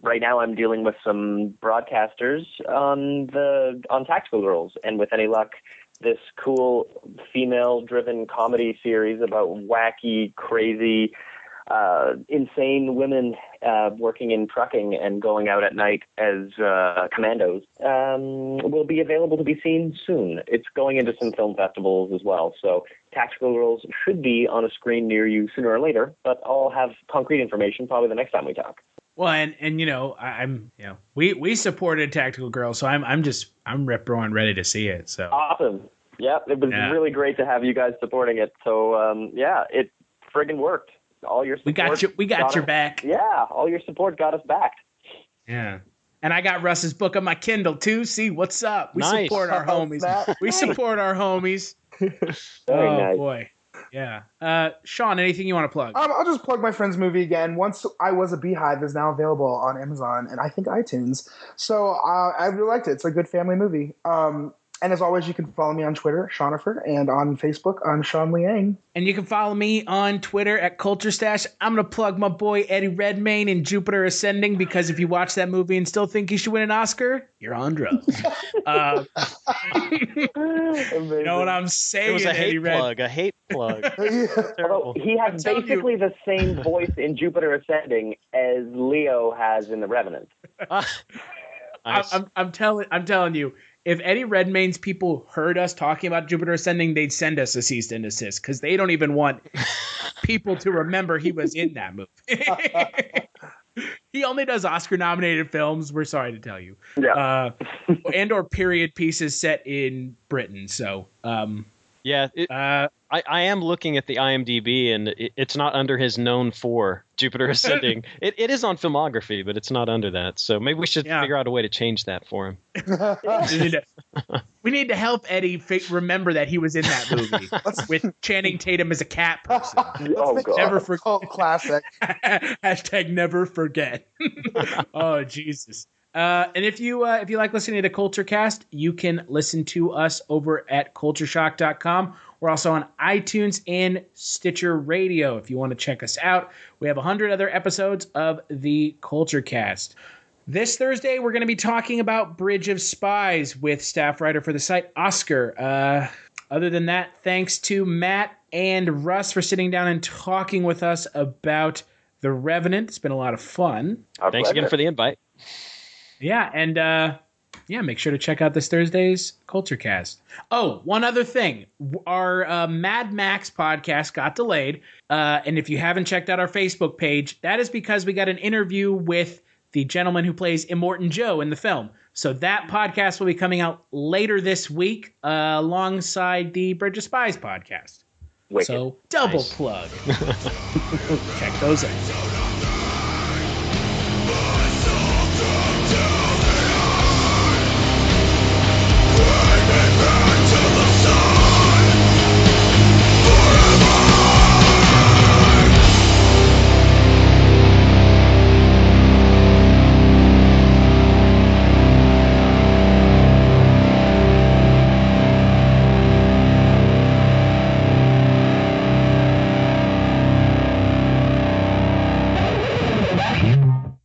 S6: right now, I'm dealing with some broadcasters on Tactical Girls, and with any luck, this cool female-driven comedy series about wacky, crazy, insane women working in trucking and going out at night as commandos will be available to be seen soon. It's going into some film festivals as well, so Tactical Girls should be on a screen near you sooner or later, but I'll have concrete information probably the next time we talk.
S4: Well, and we supported Tactical Girls, so I'm rip roaring ready to see it. So
S6: awesome. Yeah, it was really great to have you guys supporting it. So it friggin' worked. All your support
S4: we got your back.
S6: Yeah, all your support got us back.
S4: Yeah. And I got Russ's book on my Kindle too. See, what's up? We support our homies. We support our homies.
S6: Very nice.
S4: Boy. Yeah. Sean, anything you want to plug?
S5: I'll just plug my friend's movie again. Once I Was a Beehive is now available on Amazon and I think iTunes. So I really liked it. It's a good family movie. And as always, you can follow me on Twitter, Seanifer, and on Facebook, I'm Sean Liang.
S4: And you can follow me on Twitter at Culture Stash. I'm going to plug my boy Eddie Redmayne in Jupiter Ascending, because if you watch that movie and still think he should win an Oscar, you're on drugs. You know what I'm saying?
S7: It was a hate plug.
S6: Although he has basically the same voice in Jupiter Ascending as Leo has in The Revenant.
S7: Nice.
S4: I'm telling you. If Eddie Redmayne's people heard us talking about Jupiter Ascending, they'd send us a cease and desist, because they don't even want people to remember he was in that movie. He only does Oscar-nominated films, we're sorry to tell you.
S6: Yeah.
S4: And or period pieces set in Britain. So,
S7: I am looking at the IMDb, and it's not under his known for Jupiter Ascending. It is on filmography, but it's not under that. So maybe we should figure out a way to change that for him.
S4: We need to help Eddie remember that he was in that movie with Channing Tatum as a cat person.
S6: Oh, God.
S4: Never forget.
S5: Classic.
S4: Hashtag never forget. Oh, Jesus. And if you like listening to Kulturecast, you can listen to us over at cultureshock.com. We're also on iTunes and Stitcher Radio if you want to check us out. We have 100 other episodes of the Kulturecast. This Thursday, we're going to be talking about Bridge of Spies with staff writer for the site, Oscar. Other than that, thanks to Matt and Russ for sitting down and talking with us about The Revenant. It's been a lot of fun.
S7: Thanks again for the invite.
S4: Yeah, and make sure to check out this Thursday's Kulturecast. Oh, one other thing. Our Mad Max podcast got delayed, and if you haven't checked out our Facebook page, that is because we got an interview with the gentleman who plays Immortan Joe in the film. So that podcast will be coming out later this week alongside the Bridge of Spies podcast.
S6: Wicked.
S4: So double plug. Check those out.